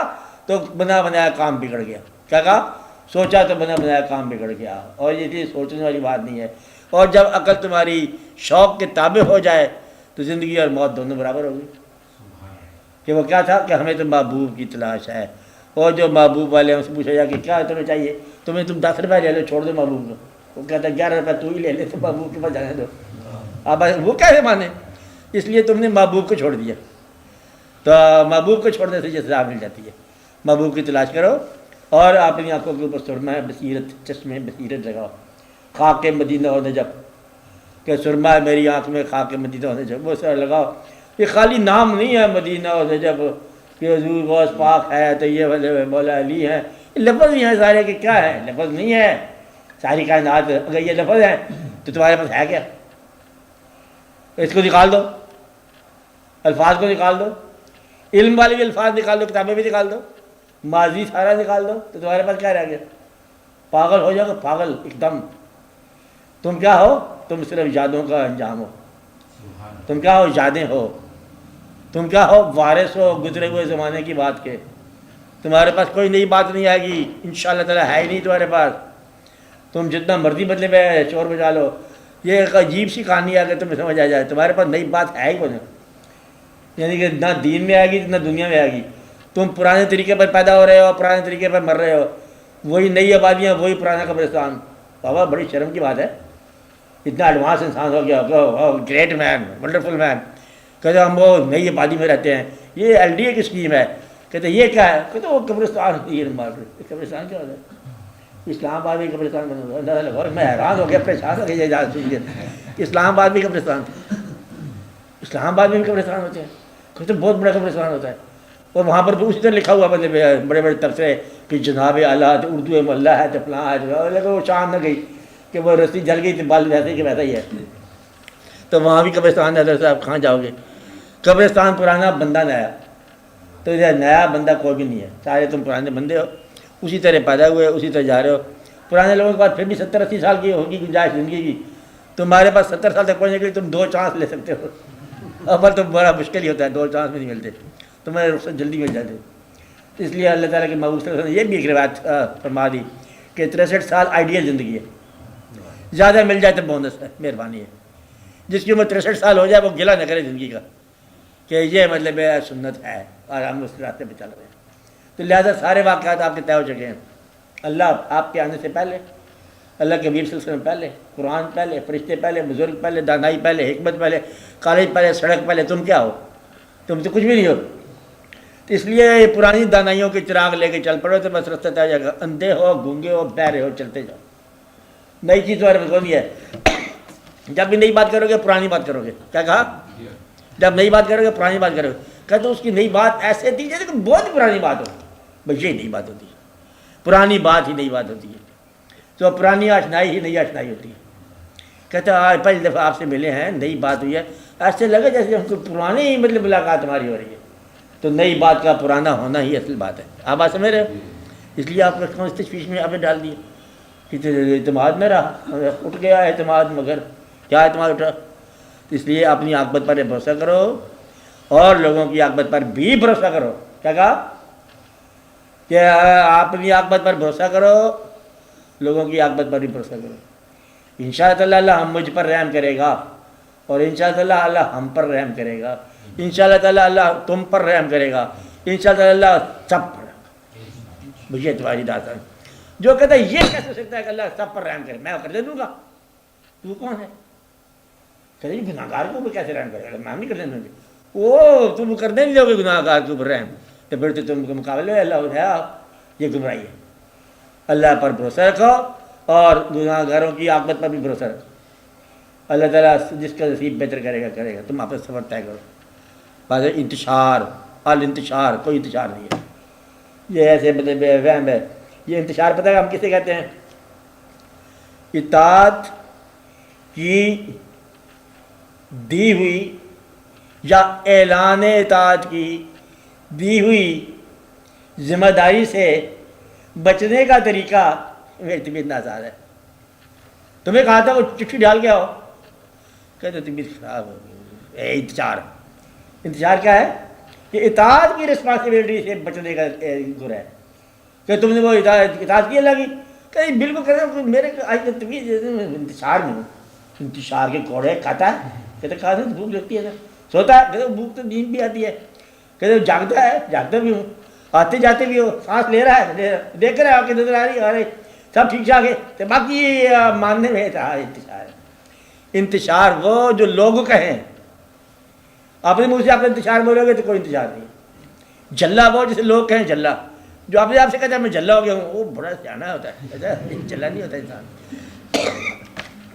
تو بنا بنایا کام بگڑ گیا۔ کیا کہا؟ سوچا تو بنا بنایا کام بگڑ گیا، اور یہ چیز سوچنے والی بات نہیں ہے۔ اور جب عقل تمہاری شوق کے تابع ہو جائے تو زندگی اور موت دونوں برابر ہوگی۔ کہ وہ کیا تھا کہ ہمیں تو محبوب کی تلاش ہے، اور جو محبوب والے ہیں اس سے پوچھا جائے کہ کیا تمہیں چاہیے؟ تم 10 روپئے لے لو، چھوڑ دو محبوب کو۔ وہ کہتا ہے 11 روپئے تو ہی لے لے، تو محبوب کے پاس جانے دو۔ اب وہ کیسے مانے؟ اس لیے تم نے محبوب کو چھوڑ دیا۔ تو محبوب کو چھوڑنے سے یہ سزا مل جاتی ہے۔ محبوب کی تلاش کرو اور اپنی آنکھوں کے اوپر سرما بصیرت، چشمے بصیرت لگاؤ۔ خاک مدینہ و نجف کہ سرما میری آنکھ میں، خاک مدینہ و نجف، وہ سر لگاؤ یہ خالی نام نہیں ہے مدینہ اور نجف کہ حضور غوث پاک ہے تو یہ والے مولا علی ہیں، یہ لفظ ہی ہیں سارے کہ کیا ہے، لفظ نہیں ہے ساری کائنات. اگر یہ لفظ ہیں تو تمہارے پاس ہے کیا؟ اس کو نکال دو، الفاظ کو نکال دو، علم والے بھی الفاظ نکال دو، کتابیں بھی نکال دو، ماضی سارا نکال دو، تو تمہارے پاس کیا رہ گیا؟ پاگل ہو جاؤ، پاگل ایک دم. تم کیا ہو؟ تم صرف یادوں کا انجام ہو. تم کیا ہو؟ یادیں ہو. تم کیا ہو؟ وارث ہو گزرے ہوئے زمانے کی بات کے. تمہارے پاس کوئی نئی بات نہیں آئے گی انشاءاللہ تعالیٰ، ہے ہی نہیں تمہارے پاس. تم جتنا مرضی بدلے پہ شور بجا لو، یہ ایک عجیب سی کہانی ہے کہ تمہیں سمجھ آ جائے تمہارے پاس نئی بات ہے ہی کوئی نہیں. یعنی کہ نہ دین میں آئے گی نہ دنیا میں آئے گی. تم پرانے طریقے پر پیدا ہو رہے ہو، پرانے طریقے پر مر رہے ہو، وہی نئی آبادیاں، وہی پرانا قبرستان. بابا بڑی شرم کی بات ہے، اتنا ایڈوانس انسان ہو گیا، گریٹ مین، ونڈرفل مین، کہتے ہم وہ نئی آبادی میں رہتے ہیں، یہ ایل ڈی اے کی اسکیم ہے. کہتے یہ کیا ہے؟ کہتے وہ قبرستان ہوتی ہے. قبرستان کیا ہوتا ہے؟ اسلام آباد میں قبرستان بنا ہوا ہے. میں حیران ہو گیا، پریشان ہو گیا. یہ یاد سن کے اسلام آباد میں قبرستان تھے، اسلام آباد میں بھی قبرستان ہوتے ہیں. کہتے بہت بڑا قبرستان ہوتا ہے، اور وہاں پر بھی اسی طرح لکھا ہوا مطلب بڑے بڑے تبصرے کہ جناب اعلیٰ اردو محلہ ہے تو فلاں ہے. لیکن وہ شان نہ گئی کہ وہ رسی جل گئی تو بال ویسے کہ ویسا ہی ہے. تو وہاں بھی قبرستان ہے. حضرت صاحب کہاں جاؤ گے؟ قبرستان پرانا، بندہ نیا. تو یہ نیا بندہ کوئی بھی نہیں ہے، سارے تم پرانے بندے ہو، اسی طرح پیدا ہوئے، اسی طرح جا رہے ہو. پرانے لوگوں کے پاس پھر بھی 70-80 سال کی ہوگی گنجائش زندگی کی. تمہارے پاس 70 سال تک پہنچنے کے لیے تم 2 چانس لے سکتے ہو. اب تو بڑا مشکل ہی ہوتا ہے، 2 چانس بھی نہیں ملتے، تمہیں رخصت جلدی مل جاتے. اس لیے اللہ تعالیٰ کے محبوب صلی اللہ علیہ وسلم نے یہ بھی ایک روایت فرما دی کہ 63 سال آئیڈیل زندگی ہے. زیادہ مل جائے تو بونس ہے، مہربانی ہے. جس کی عمر 63 سال ہو جائے وہ گلہ نہ کرے زندگی کا کہ یہ مطلب سنت ہے اور ہم اس راستے پہ چل رہے ہیں. تو لہٰذا سارے واقعات آپ کے طے ہو چکے ہیں. اللہ آپ کے آنے سے پہلے، اللہ کے حبیب صلی اللہ علیہ وسلم پہلے، قرآن پہلے، فرشتے پہلے، بزرگ پہلے، دانائی پہلے، حکمت پہلے، کالج پہلے، سڑک پہلے. تم کیا ہو؟ تم تو کچھ بھی نہیں ہو. تو اس لیے یہ پرانی دانائیوں کے چراغ لے کے چل پڑو تو بس رستہ طے ہو جائے گا. اندھے ہو، گونگے ہو، بہرے ہو، چلتے جاؤ. نئی چیز تمہارے پاس نہیں ہے. جب بھی نئی بات کرو گے پرانی بات کرو گے. کیا کہا؟ جب نئی بات کرو گے پرانی بات کرو گے. کہتے اس کی نئی بات ایسے تھی جیسے کہ بہت پرانی بات ہو. بس یہی نئی بات ہوتی ہے، پرانی بات ہی نئی بات ہوتی ہے. تو پرانی آشنائی ہی نئی آشنائی ہوتی ہے. کہتے آج پہلی دفعہ آپ سے ملے ہیں، نئی بات ہوئی ہے، ایسے لگے جیسے ہم کو پرانی ہی مطلب ملاقات ہماری ہو رہی ہے. تو نئی بات کا پرانا ہونا ہی اصل بات ہے. آپ بات سمجھ رہے ہو؟ اس لیے آپ کو اس تشویش میں آپ نے ڈال دیے کہ اعتماد میں رہا، اٹھ گیا اعتماد. مگر کیا اعتماد اٹھا؟ اس لیے اپنی عاقبت پر بھروسہ کرو اور لوگوں کی عاقبت پر بھی بھروسہ کرو. کیا کہا؟ کہ اپنی عاقبت پر بھروسہ کرو، لوگوں کی عاقبت پر بھی بھروسہ کرو. انشاءاللہ اللہ ہم مجھ پر رحم کرے گا، اور انشاءاللہ اللہ ہم پر رحم کرے گا. انشاءاللہ تعالیٰ اللہ تم پر رحم کرے گا. انشاءاللہ اللہ سب پر رحم. مجھے تمہاری دعوت ہے. جو کہتا ہے یہ کیسے ہو سکتا ہے کہ اللہ سب پر رحم کرے؟ میں کر دے دوں گا. تو کون ہے؟ کہتے ہیں گناہ گار کو بھی کیسے رحم کرے گا؟ میں نہیں کرنے دوں گی. وہ تم کر دیں گے گناہ گار کے اوپر رحم، تو پھر تو تم کے مقابلے میں اللہ ہے. یہ گمراہی ہے. اللہ پر بھروسہ رکھو اور گناہ گاروں کی عاقبت پر بھی بھروسہ رکھو. اللہ تعالیٰ جس کا نصیب بہتر کرے گا کرے گا. تم آپ سفر طے کرو. بات ہے انتشار، الانتشار، کوئی انتشار نہیں ہے. یہ ایسے مطلب وہم ہے. یہ انتشار پتہ ہے ہم کسے کہتے ہیں؟ اطاعت کی دی ہوئی یا اعلان اطاعت کی دی ہوئی ذمہ داری سے بچنے کا طریقہ میری طبیعت ناساز ہے. تمہیں کہا تھا وہ چٹھی ڈال کے آؤ، کہتے طبیعت خراب ہو گئی. انتشار. انتشار کیا ہے؟ کہ اطاعت کی رسپانسبلٹی سے بچنے کا گر ہے کہ تم نے وہ اطاعت کی اللہ کی. کہ بالکل کہتے میرے طبیعت انتشار میں ہوں. انتشار کے کوڑے کھاتا ہے. کہتے کھاتے تو بھوک لگتی ہے، سوتا ہے. کہتے بھوک تو نیند بھی آتی ہے. کہتے جاگتا ہے، جاگتا بھی ہوں، آتے جاتے بھی ہو، سانس لے رہا ہے، دیکھ رہا ہے کہ نظر آ رہی ہے سب ٹھیک ٹھاک ہے. تو باقی ماننے میں انتشار ہے. انتشار وہ جو لوگ کہیں، اپنے منہ سے آپ انتشار بولو گے تو کوئی انتشار نہیں. جلا وہ جسے لوگ کہیں جلا. جو اپنے آپ سے کہتا ہے میں جلا ہو گیا ہوں، وہ بڑا سیانا ہوتا ہے. جلا نہیں ہوتا انسان.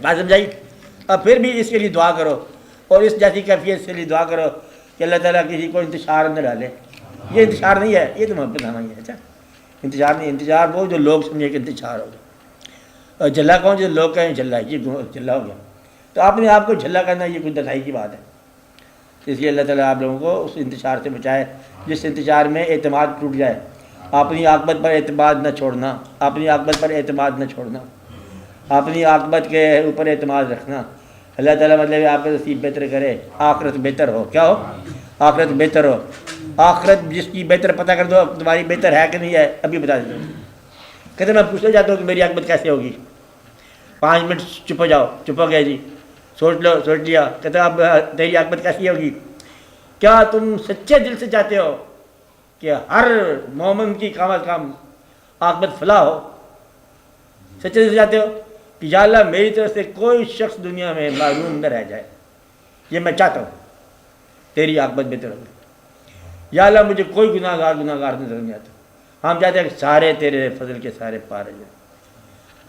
بات سمجھائی؟ اب پھر بھی اس کے لیے دعا کرو اور اس جیسی کیفیت کے لیے دعا کرو کہ اللہ تعالیٰ کسی کو انتشار نہ ڈالے. یہ انتشار نہیں ہے, یہ تو محبت نامہ ہی ہے. اچھا انتشار نہیں, انتشار وہ جو لوگ سمجھے کہ انتشار ہوگا. اور جھلا کون, جو لوگ کہیں جھلا ہے, یہ جھلا ہو گیا. تو آپ نے آپ کو جھلا کرنا یہ کوئی دلائی کی بات ہے. اس لیے اللہ تعالیٰ آپ لوگوں کو اس انتشار سے بچائے جس انتشار میں اعتماد ٹوٹ جائے. اپنی عاقبت پر اعتماد نہ چھوڑنا, اپنی عاقبت پر اعتماد نہ چھوڑنا, اپنی عاقبت کے اوپر اعتماد رکھنا. اللہ تعالیٰ مطلب آپ کا نصیب بہتر کرے, آخرت بہتر ہو. کیا ہو؟ آخرت بہتر ہو. آخرت جس کی بہتر پتہ کر دو تمہاری بہتر ہے کہ نہیں ہے ابھی بتا دیتا ہوں. کہتے میں پوچھنا چاہتا ہوں کہ میری عاقبت کیسے ہوگی. 5 منٹ چپ ہو جاؤ, چپ ہو گئے جی, سوچ لو, سوچ لیا. کہتے اب تیری عاقبت کیسی ہوگی؟ کیا تم سچے دل سے چاہتے ہو کہ ہر مومن کی کم از کم عاقبت فلاح ہو؟ سچے دل سے چاہتے ہو کہ یا اللہ میری طرف سے کوئی شخص دنیا میں معلوم نہ رہ جائے, یہ میں چاہتا ہوں, تیری عاقبت بہتر ہوگی. یا اللہ مجھے کوئی گناہ گار نظر نہیں آتا. ہم چاہتے ہیں کہ سارے تیرے فضل کے سارے پار جائیں.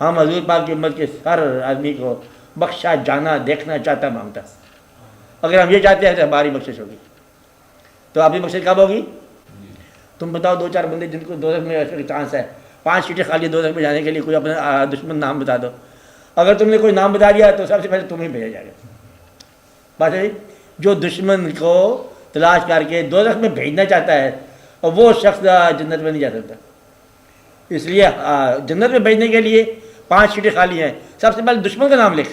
ہم حضور پاک کی امت کے ہر آدمی کو بخشا جانا دیکھنا چاہتا مانگتا. اگر ہم یہ چاہتے ہیں تو ہماری بخشش ہوگی. تو آپ کی بخشش کب ہوگی؟ تم بتاؤ 2-4 بندے جن کو دوزخ میں ایسے چانس ہے, 5 سیٹیں خالی دوزخ میں جانے کے لیے, کوئی اپنا دشمن نام بتا دو. اگر تم نے کوئی نام بتا دیا تو سب سے پہلے تمہیں بھیجا جائے گا. بات ہے, جو دشمن کو تلاش کر کے دوزخ میں بھیجنا چاہتا ہے اور وہ شخص جنت میں نہیں جا سکتا. اس لیے جنت میں بھیجنے کے لیے 5 سیٹیں خالی ہیں. سب سے پہلے دشمن کا نام لکھ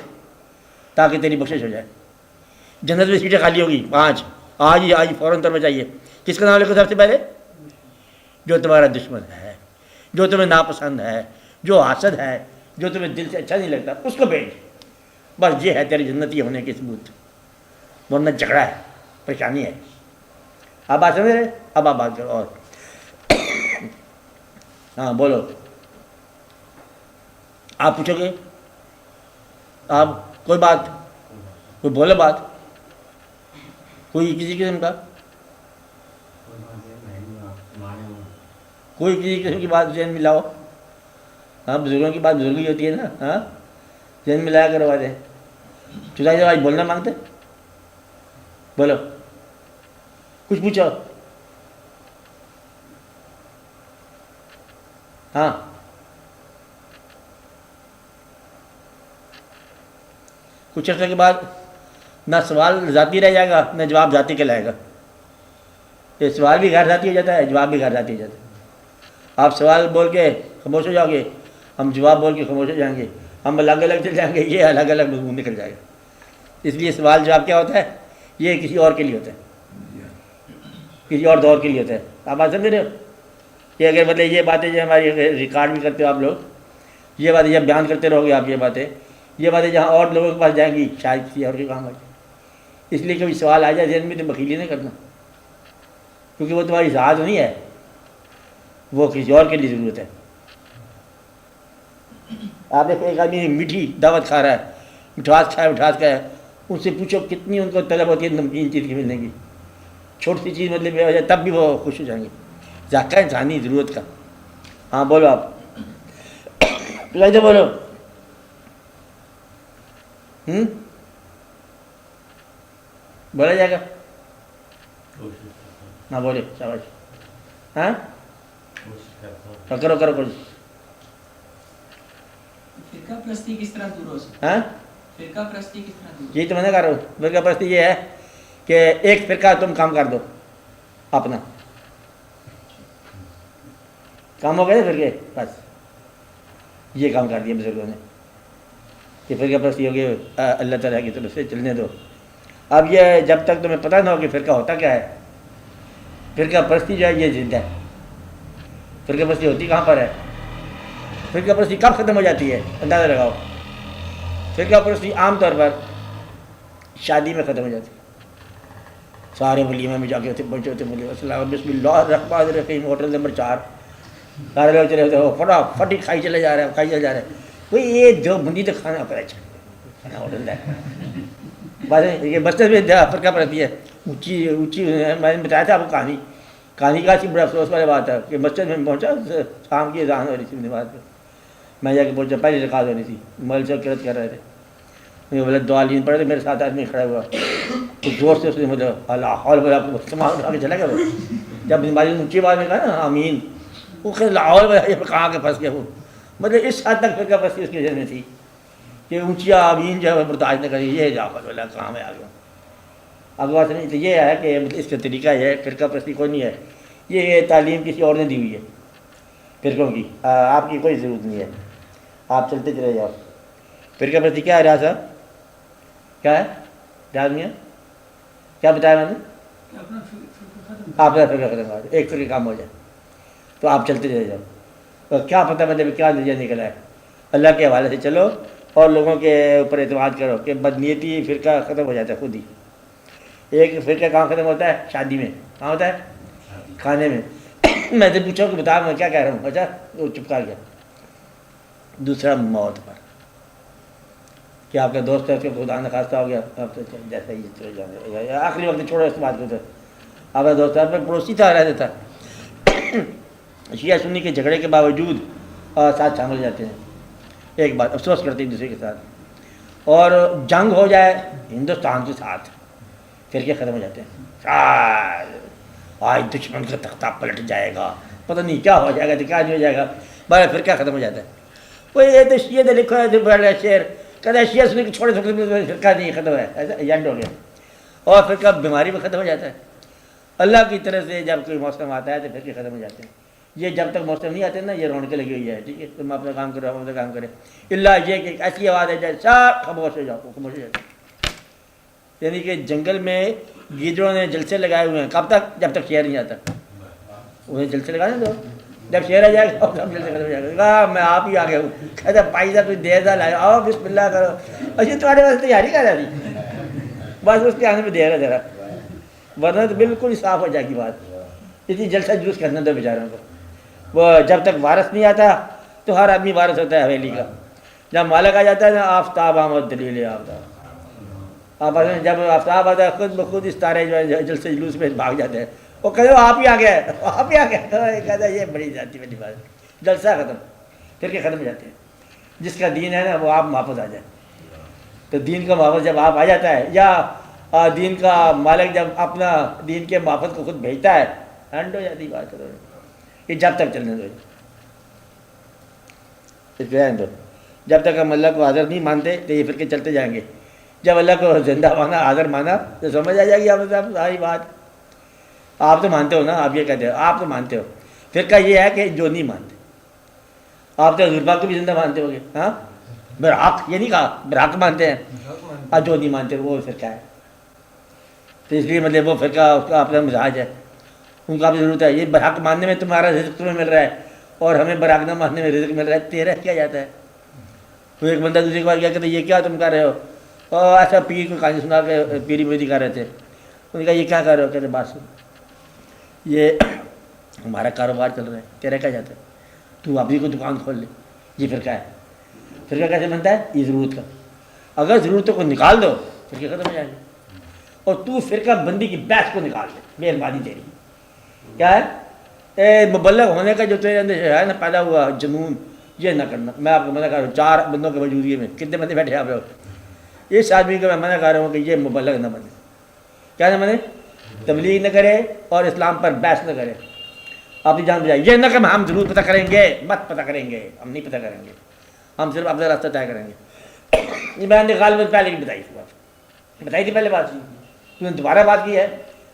تاکہ تیری بخشش ہو جائے. جنت میں سیٹیں خالی ہوگی 5, آج ہی فوراً طور پہ چاہیے. کس کا نام لکھو سب سے پہلے؟ جو تمہارا دشمن ہے, جو تمہیں ناپسند ہے, جو حاسد ہے, جو تمہیں دل سے اچھا نہیں لگتا, اس کو بھیج. بس یہ ہے تیری جنتی ہونے کے ثبوت. ورنہ جھگڑا ہے, پریشانی ہے. آپ بات سمجھ رہے؟ اب آپ بات کرو. اور ہاں بولو, آپ پوچھو گے, آپ کوئی بات, کوئی بولو بات, کوئی کسی قسم کا, کوئی کسی قسم کی بات ذہن میں لاؤ. ہاں بزرگوں کی بات بزرگی ہوتی ہے نا. ہاں ذہن میں لایا کرو باتیں. چوتھائی جب آج بولنا مانگتے, بولو, کچھ پوچھو. ہاں کچھ عرصے کے بعد نہ سوال ذاتی رہ جائے گا نہ جواب ذاتی کہلائے گا. یہ سوال بھی غیر ذاتی ہو جاتا ہے, جواب بھی غیر ذاتی ہو جاتا ہے. آپ سوال بول کے خاموش ہو جاؤ گے, ہم جواب بول کے خاموش ہو جائیں گے, ہم الگ الگ چل جائیں گے, یہ الگ الگ مضمون نکل جائے گا. اس لیے سوال جواب کیا ہوتا ہے, یہ کسی اور کے لیے ہوتا ہے, کسی اور دور کے لیے ہوتا ہے. آپ بات سمجھ رہے ہو کہ اگر مطلب یہ باتیں جو ہماری ریکارڈ بھی کرتے ہو آپ لوگ, یہ باتیں جب بیان کرتے رہو گے آپ, یہ باتیں جہاں اور لوگوں کے پاس جائیں گی شاید کسی اور کے کام آ جائے. اس لیے کبھی سوال آ جائے ذہن میں تو بخیلی نہیں کرنا, کیونکہ وہ تمہاری ذات نہیں ہے, وہ کسی اور کے لیے ضرورت ہے. آپ دیکھو ایک آدمی میٹھی دعوت کھا رہا ہے, مٹھاس کھایا, ان سے پوچھو کتنی ان کو طلب ہوتی ہے نمکین چیز کی ملنے کی, چھوٹی سی چیز مطلب ہو جائے تب بھی وہ خوش ہو جائیں گے. ذائقہ انسانی ضرورت کا. ہاں بولو آپ, بولو. بولا جائے گا, ہاں بولے, شاباش. ہاں کرو فرقہ پرستی کس طرح دور ہو سکتی ہے؟ فرقہ پرستی کس طرح دور؟ یہی تو میں نے کہہ رہا ہوں. فرقہ پرستی یہ ہے کہ ایک فرقہ تم کام کر دو اپنا, کام ہو گئے فرقے, بس یہ کام کر دیا بزرگوں نے کہ فرقہ پرستی ہو گئی, اللہ تعالیٰ کی طرف سے چلنے دو. اب یہ جب تک تمہیں پتہ نہ ہو کہ فرقہ ہوتا کیا ہے, فرقہ پرستی جو ہے یہ زندہ ہے. فرقہ پرستی ہوتی کہاں پر ہے؟ فرقہ پرستی کب ختم ہو جاتی ہے اندازہ لگاؤ. فرقہ پرستی عام طور پر شادی میں ختم ہو جاتی ہے. سارے ولیمے میں جا کے پہنچے ہوتے, بولے السلام بسم اللہ الرحمن الرحیم, ہوٹل نمبر 4, سارے لوگ چلے ہوتے ہو, فٹافٹ ہی کھائی چلے جا رہے ہیں. کوئی یہ جو بندی تو کھانا پر اچھا کھانا ہوٹل ہے. بات یہ مسجد میں فرقہ پرستی ہے اونچی. میں نے بتایا تھا آپ کو کہانی کا بڑا افسوس والی بات ہے کہ مسجد میں پہنچا, شام کی اذان ہو رہی تھی نماز پہ, میں جا کے پہنچا, پہلی رکعت ہو رہی تھی, مول سے قرات کر رہے تھے. بولے دو عالین پڑے تو میرے ساتھ آدمی کھڑا ہوا تو زور سے اس نے مطلب اللہ حول ولا قوت سامان اٹھا کے چلا گیا وہ. جب ہماری اونچی آواز میں کہا نا آمین وہ کہ لا حول ولا قوت کہاں کے پھنس گیا وہ. مطلب اس حد تک فرقہ پرستی اس کی ذہن میں تھی کہ اونچی آمین جو ہے برداشت نہ کری. یہ لا حول ولا کہاں میں آ گیا. اب بات نہیں تو یہ ہے کہ اس کا طریقہ یہ ہے فرقہ پرستی کوئی نہیں ہے. یہ تعلیم کسی اور نے دی ہوئی ہے فرقوں کی, آپ کی کوئی ضرورت نہیں ہے. آپ چلتے چلے جاؤ. فرقہ پرستی کیا ہے ریاض صاحب, کیا ہے ریاض میاں, کیا بتایا میں نے؟ آپ کا فرقہ ختم ہو جائے, ایک فرقہ کام ہو جائے تو آپ چلتے چلے جاؤ. تو کیا پتہ مطلب کیا نتیجہ نکلا ہے. اللہ کے حوالے سے چلو اور لوگوں کے اوپر اعتماد کرو کہ بدنیتی فرقہ ختم ہو جاتا ہے خود ہی. ایک فرقہ کہاں ختم ہوتا ہے؟ شادی میں. کہاں ہوتا ہے؟ کھانے میں. میں سے پوچھو کہ بتا میں کیا کہہ رہا ہوں, اچھا وہ چپکا گیا. دوسرا موت پر کہ آپ کا دوست ہے اس کو خدا نخواستہ ہو گیا, آپ تو جیسا ہی چلے جائیں گے آخری وقت چھوڑو اس بات کو. تو آپ کا دوست آپ کا پڑوسی تھا, رہتا تھا. شیعہ سنی کے جھگڑے کے باوجود ساتھ شامل ہو جاتے ہیں, ایک بات افسوس کرتے ہیں دوسرے کے ساتھ. اور جنگ ہو جائے ہندوستان کے ساتھ فرقے ختم ہو جاتے ہیں. آج دشمن کا تختہ پلٹ جائے گا, پتہ نہیں کیا ہو جائے گا, کیا نہیں ہو جائے گا, بڑا فرقہ ختم ہو جاتا ہے. وہ یہ تو شیعہ نے لکھا ہے بڑا شعر, کہتا ہے شیعہ سنی کے چھوڑے چھوٹے فرقہ نہیں ختم ہے, ایسا ایجنٹ ہو گیا. اور فرقہ بیماری میں ختم ہو جاتا ہے. اللہ کی طرف سے جب کوئی موسم آتا ہے تو فرقے ختم ہو جاتے ہیں. یہ جب تک موسم نہیں آتے نا یہ رونقیں لگی ہوئی ہے, ٹھیک ہے تم اپنا کام کرو, ہم اپنا کام کریں. اللہ یہ کہ ایسی آواز ہے جائے سب خاموش ہو جاؤ, خاموش ہو جاؤ. یعنی کہ جنگل میں گیدڑوں نے جلسے لگائے ہوئے ہیں, کب تک؟ جب تک شیر نہیں آتا. انہیں جلسے لگانے دو, جب شیر آ جائے گا سب جلسے ختم ہو جائے گا. میں آپ ہی آ گیا ہوں. کہتا بھائی صاحب کوئی دیر لائے آؤ بسم اللہ کرو. اچھا تمہارے پاس تیاری کر رہا تھی, بس اس کے آنے میں دیر ہے ذرا, ورنہ تو بالکل صاف ہو جائے گی بات. اتنی جلسہ جلوس کرنے دو بیچاروں کو. وہ جب تک وارث نہیں آتا تو ہر آدمی وارث ہوتا ہے حویلی کا. جب مالک آ جاتا ہے نا آفتاب آمد دلیل آفتاب, آپ جب آفتاب آتا ہے خود بخود اس تارے جو ہے جلسے جلوس میں بھاگ جاتے ہیں. وہ کہتے آپ ہی آ گئے, آپ ہی آ گئے. کہتا ہے یہ بڑی ذاتی والی بات, جلسہ ختم, پھر کے ختم ہو جاتے ہیں. جس کا دین ہے نا وہ آپ محافظ آ جائے. تو دین کا محافظ جب آپ آ جاتا ہے یا دین کا مالک جب اپنا دین کے محافظ کو خود بھیجتا ہے, ہینڈ ہو جاتی بات. کہ جب تک چلنے دو, دو جب تک ہم اللہ کو حاضر نہیں مانتے تو یہ فرقے چلتے جائیں گے. جب اللہ کو زندہ مانا, حاضر مانا تو سمجھ آ جائے گی آپ ساری بات. آپ تو مانتے ہو نا, آپ یہ کہتے ہو آپ تو مانتے ہو. فرقہ یہ ہے کہ جو نہیں مانتے. آپ تو حضور پاک کو بھی زندہ مانتے ہو گے, ہاں برحق, یہ نہیں کہا برحق مانتے ہیں, اور جو نہیں مانتے وہ فرقہ ہے. تو اس لیے مطلب وہ فرقہ اس کا اپنا مزاج ہے, ان کو آپ کی ضرورت ہے. یہ برحق ماننے میں تمہارا رزق تمہیں مل رہا ہے اور ہمیں برحق نہ ماننے میں رزق مل رہا ہے, تیرا کیا جاتا ہے. وہ ایک بندہ دوسرے کے بعد کیا کہتے ہیں یہ کیا تم کر رہے ہو, اور ایسا پیر کو کہانی سنا کے پیری میری کر رہے تھے. انہوں نے کہا یہ کیا کر رہے ہو, کہتے بات سن یہ ہمارا کاروبار چل رہا ہے, تیرا کیا جاتا ہے, تو اپنی کو دکان کھول لے. یہ فرقہ ہے. فرقہ کیسے بنتا ہے؟ یہ ضرورت کا, اگر ضرورتوں کو نکال دو فرقے ختم ہو جائیں گے. اور تو فرقہ بندی کی بحث کو نکال دے, مہربانی تیری. کیا ہے مبلغ ہونے کا جو تیرے اندر ہے نا پیدا ہوا جنون, یہ نہ کرنا. میں آپ کو منع کر رہا ہوں, 4 بندوں کے موجودگی میں کتنے بندے بیٹھے آپ لوگ, اس آدمی کو میں منع کر رہا ہوں کہ یہ مبلغ نہ بنے. کیا نہ بنے؟ تبلیغ نہ کرے اور اسلام پر بحث نہ کرے. آپ کی جان بجائے یہ نہ کہ ہم ضرور پتہ کریں گے, مت پتہ کریں گے, ہم نہیں پتہ کریں گے, ہم صرف اپنا راستہ طے کریں گے. یہ میں نے غالباً پہلے بھی بتائی تھی بات, بتائی تھی پہلے بات. تو نے دوبارہ بات کی ہے,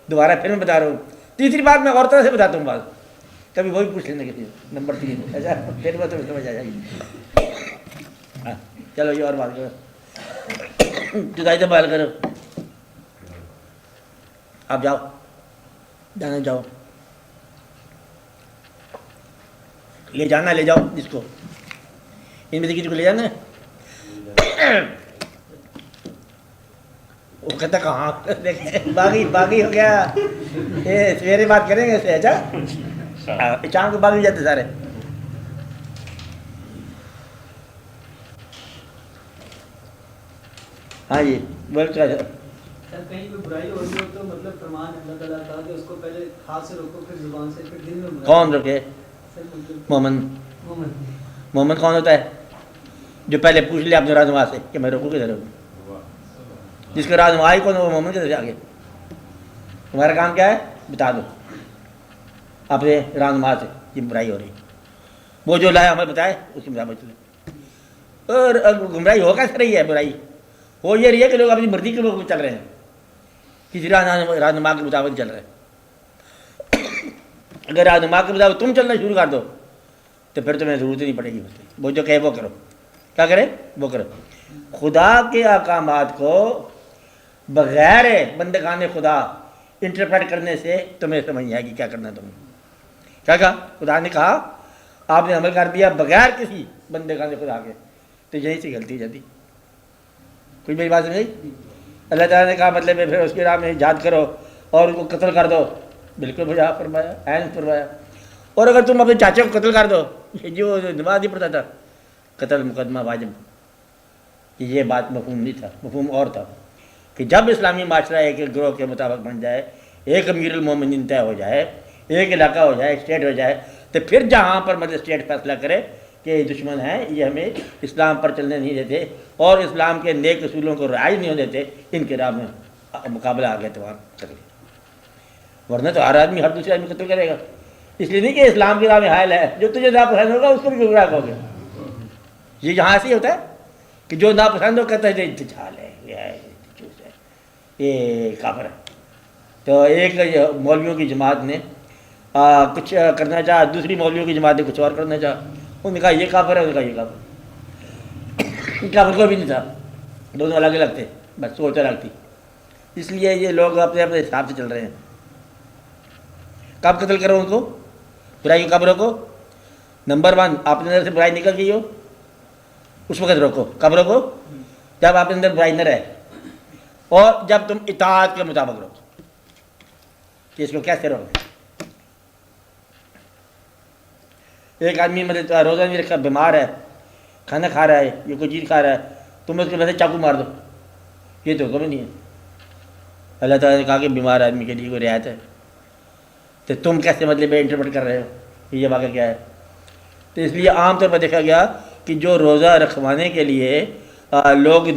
دوبارہ پھر میں بتا رہا ہوں. تیسری بات میں اور طرح سے بتاتا ہوں بات, کبھی وہی پوچھ لینا کسی. نمبر 3 ایسا پھر میں تمہیں سمجھ آ جائے گی. ہاں چلو یہ اور بات کرو, جدائی سے بات کرو. آپ جاؤ, جانا جاؤ, لے جانا لے جاؤ جس کو, ان میں سے کسی کو لے جانا ہے. وہ کہتا کہاں باغی ہو گیا, یہ سویرے بات کریں گے اس سے. اچھا شام کو باغی جاتے سارے. ہاں جی بول کیا کہیں کوئی برائی ہو رہی ہو تو مطلب فرمان اللہ تعالیٰ کا کہ اس کو پہلے ہاتھ سے روکو, پھر زبان سے, پھر دل میں. کون روکے؟ محمد کون ہوتا ہے جو پہلے پوچھ لے اپنے رہنما سے کہ میں روکوں کدھر روکوں. جس کا رہنمائی کون وہ مومن کے طرف آگے. تمہارا کام کیا ہے؟ بتا دو اپنے رہنما سے یہ برائی ہو رہی. وہ جو لایا ہمیں بتائے اس کے مطابق چلے. اور گمراہی ہو کیسے رہی ہے؟ برائی ہو یہ رہی ہے کہ لوگ اپنی مرضی کے لوگ چل رہے ہیں، کسی رہنما کے مطابق چل رہے ہیں. اگر رہنما کے مطابق تم چلنا شروع کر دو تو پھر تمہیں ضرورت نہیں پڑے گی. وہ جو کہے وہ کرو. کیا کرے؟ وہ کرو. خدا کے احکامات کو بغیر بندگان خدا انٹرپریٹ کرنے سے تمہیں سمجھ نہیں آئے گی کیا کرنا تمہیں. کیا کہا؟ خدا نے کہا آپ نے عمل کر دیا بغیر کسی بندگان خدا کے، تو یہیں سے غلطی ہو جاتی. کچھ میری بات سمجھ؟ اللہ تعالیٰ نے کہا مطلب ہے پھر اس کے راہ میں جہاد کرو اور ان کو قتل کر دو. بالکل بجا فرمایا، عین فرمایا. اور اگر تم اپنے چاچے کو قتل کر دو، یہ جو نماز نہیں پڑھتا تھا، قتل مقدمہ واجب. یہ بات مفہوم نہیں تھا. مفہوم اور تھا کہ جب اسلامی معاشرہ ایک گروہ کے مطابق بن جائے، ایک امیر المومنین طے ہو جائے، ایک علاقہ ہو جائے، اسٹیٹ ہو جائے، تو پھر جہاں پر مطلب اسٹیٹ فیصلہ کرے کہ یہ دشمن ہیں، یہ ہمیں اسلام پر چلنے نہیں دیتے اور اسلام کے نیک اصولوں کو رعایت نہیں ہونے دیتے، ان کے راہ میں مقابلہ آ گیا تو وہاں چل گیا. ورنہ تو ہر آدمی ہر دوسرے آدمی قتل کرے گا. اس لیے نہیں کہ اسلام کے راہ میں حائل ہے، جو تجھے ناپسند ہوگا اس کو بھی گمراہ کہو گے. یہ یہاں ایسے ہی ہوتا ہے کہ جو ناپسند ہو کہتا ہے جھال ہے، یہ کافر ہے. تو ایک مولویوں کی جماعت نے کچھ کرنا چاہا، دوسری مولویوں کی جماعت نے کچھ اور کرنا چاہا. انہوں نے کہا یہ کافر ہے، انہوں نے کہا یہ کافر. کافر کوئی بھی نہیں تھا، دونوں الگ الگ تھے، بس سوچ الگ تھی. اس لیے یہ لوگ اپنے اپنے حساب سے چل رہے ہیں. کب قتل کرو ان کو؟ برائی کی کب روکو؟ نمبر 1 آپ کے اندر سے برائی نکل گئی ہو اس وقت روکو. کب روکو؟ جب آپ کے اندر برائی نہ رہے اور جب تم اطاعت کے مطابق روکو. کہ اس کو کیسے روکو؟ ایک آدمی مطلب روزہ نہیں رکھا، بیمار ہے، کھانا کھا رہا ہے، یہ کوئی چیز کھا رہا ہے، تم اس کے ویسے چاقو مار دو، یہ تو حکم نہیں ہے. اللہ تعالیٰ نے کہا کہ بیمار آدمی کے لیے کوئی رعایت ہے، تو تم کیسے مطلب انٹرپریٹ کر رہے ہو کہ یہ واقعہ کیا ہے؟ تو اس لیے عام طور پر دیکھا گیا کہ جو روزہ رکھوانے کے لیے لوگ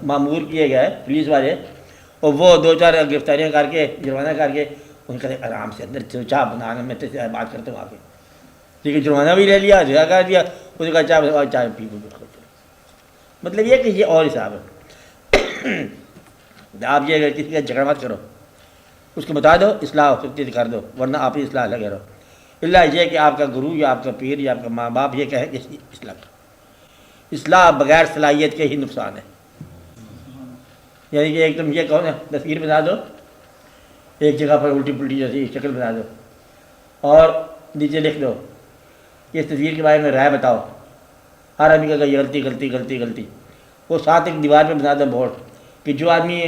معمور کیے گئے پولیس والے، اور وہ 2-4 گرفتاریاں کر کے جرمانہ کر کے ان کا آرام سے اندر چاہ بنانا، میں تو بات کرتا ہوں آ کے، ٹھیک ہے، جرمانہ بھی لے لیا، جگہ کر دیا، اس کا چائے پی کو. مطلب یہ کہ یہ اور حساب ہے. آپ یہ اگر کسی کا جھگڑا مت کرو، اس کو بتا دو، اصلاح ہو سکتی ہے کر دو، ورنہ آپ ہی اصلاح لگے رہو. اللہ یہ کہ آپ کا گرو یا آپ کا پیر یا آپ کا ماں باپ یہ کہے کہ اصلاح کرو. اصلاح بغیر صلاحیت کے ہی نقصان ہے. یعنی کہ ایک تم یہ کہو نا تصویر بنا دو، ایک جگہ پر الٹی پلٹی جیسی شکل بنا دو اور نیچے لکھ دو اس تصویر کے بارے میں رائے بتاؤ، ہر آدمی کا یہ غلطی غلطی غلطی غلطی. وہ ساتھ ایک دیوار پہ بنا دو بورڈ کہ جو آدمی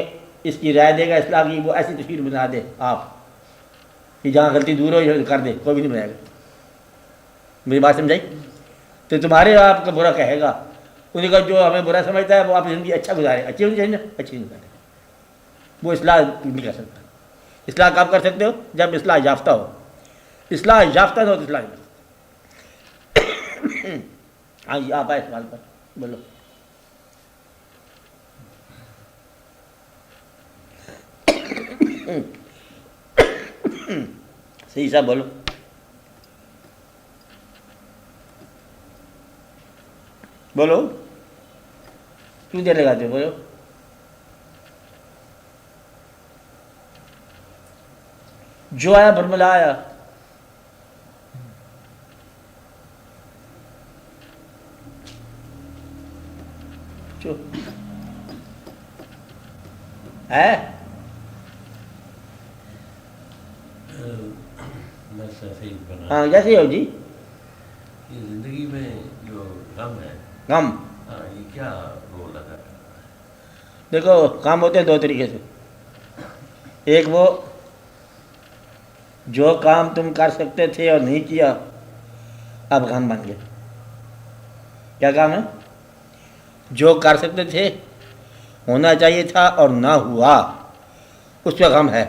اس کی رائے دے گا اصلاح کی، وہ ایسی تصویر بنا دے آپ کہ جہاں غلطی دور ہو کر دے، کوئی بھی نہیں بنائے گا. میری بات سمجھائی؟ تو تمہارے آپ کا برا کہے گا، انہیں کا جو ہمیں برا سمجھتا ہے وہ آپ زندگی اچھا گزارے، اچھی ہونی چاہیے نا، اچھی نہیں گزارے. وہ اصلاح نہیں کر سکتا. اصلاح کب کر سکتے ہو؟ جب اصلاح یافتہ ہو. اصلاح یافتہ نہ ہو تو اصلاح نہیں کر سکتے. ہاں جی آپ آئے سوال پر بولو. صحیح صاحب بولو. بولو کیوں دیر لگاتے ہو؟ بولو. جو آیا برملا آیا. ہے ہاں جیسے ہی ہو جی. یہ زندگی میں جو غم ہے، غم یہ کیا رول ادا کرتا ہے؟ دیکھو کام ہوتے ہیں 2 طریقے سے. ایک وہ جو کام تم کر سکتے تھے اور نہیں کیا اب غم بن گئے. کیا کام ہے؟ جو کر سکتے تھے، ہونا چاہیے تھا اور نہ ہوا، اس پہ غم ہے.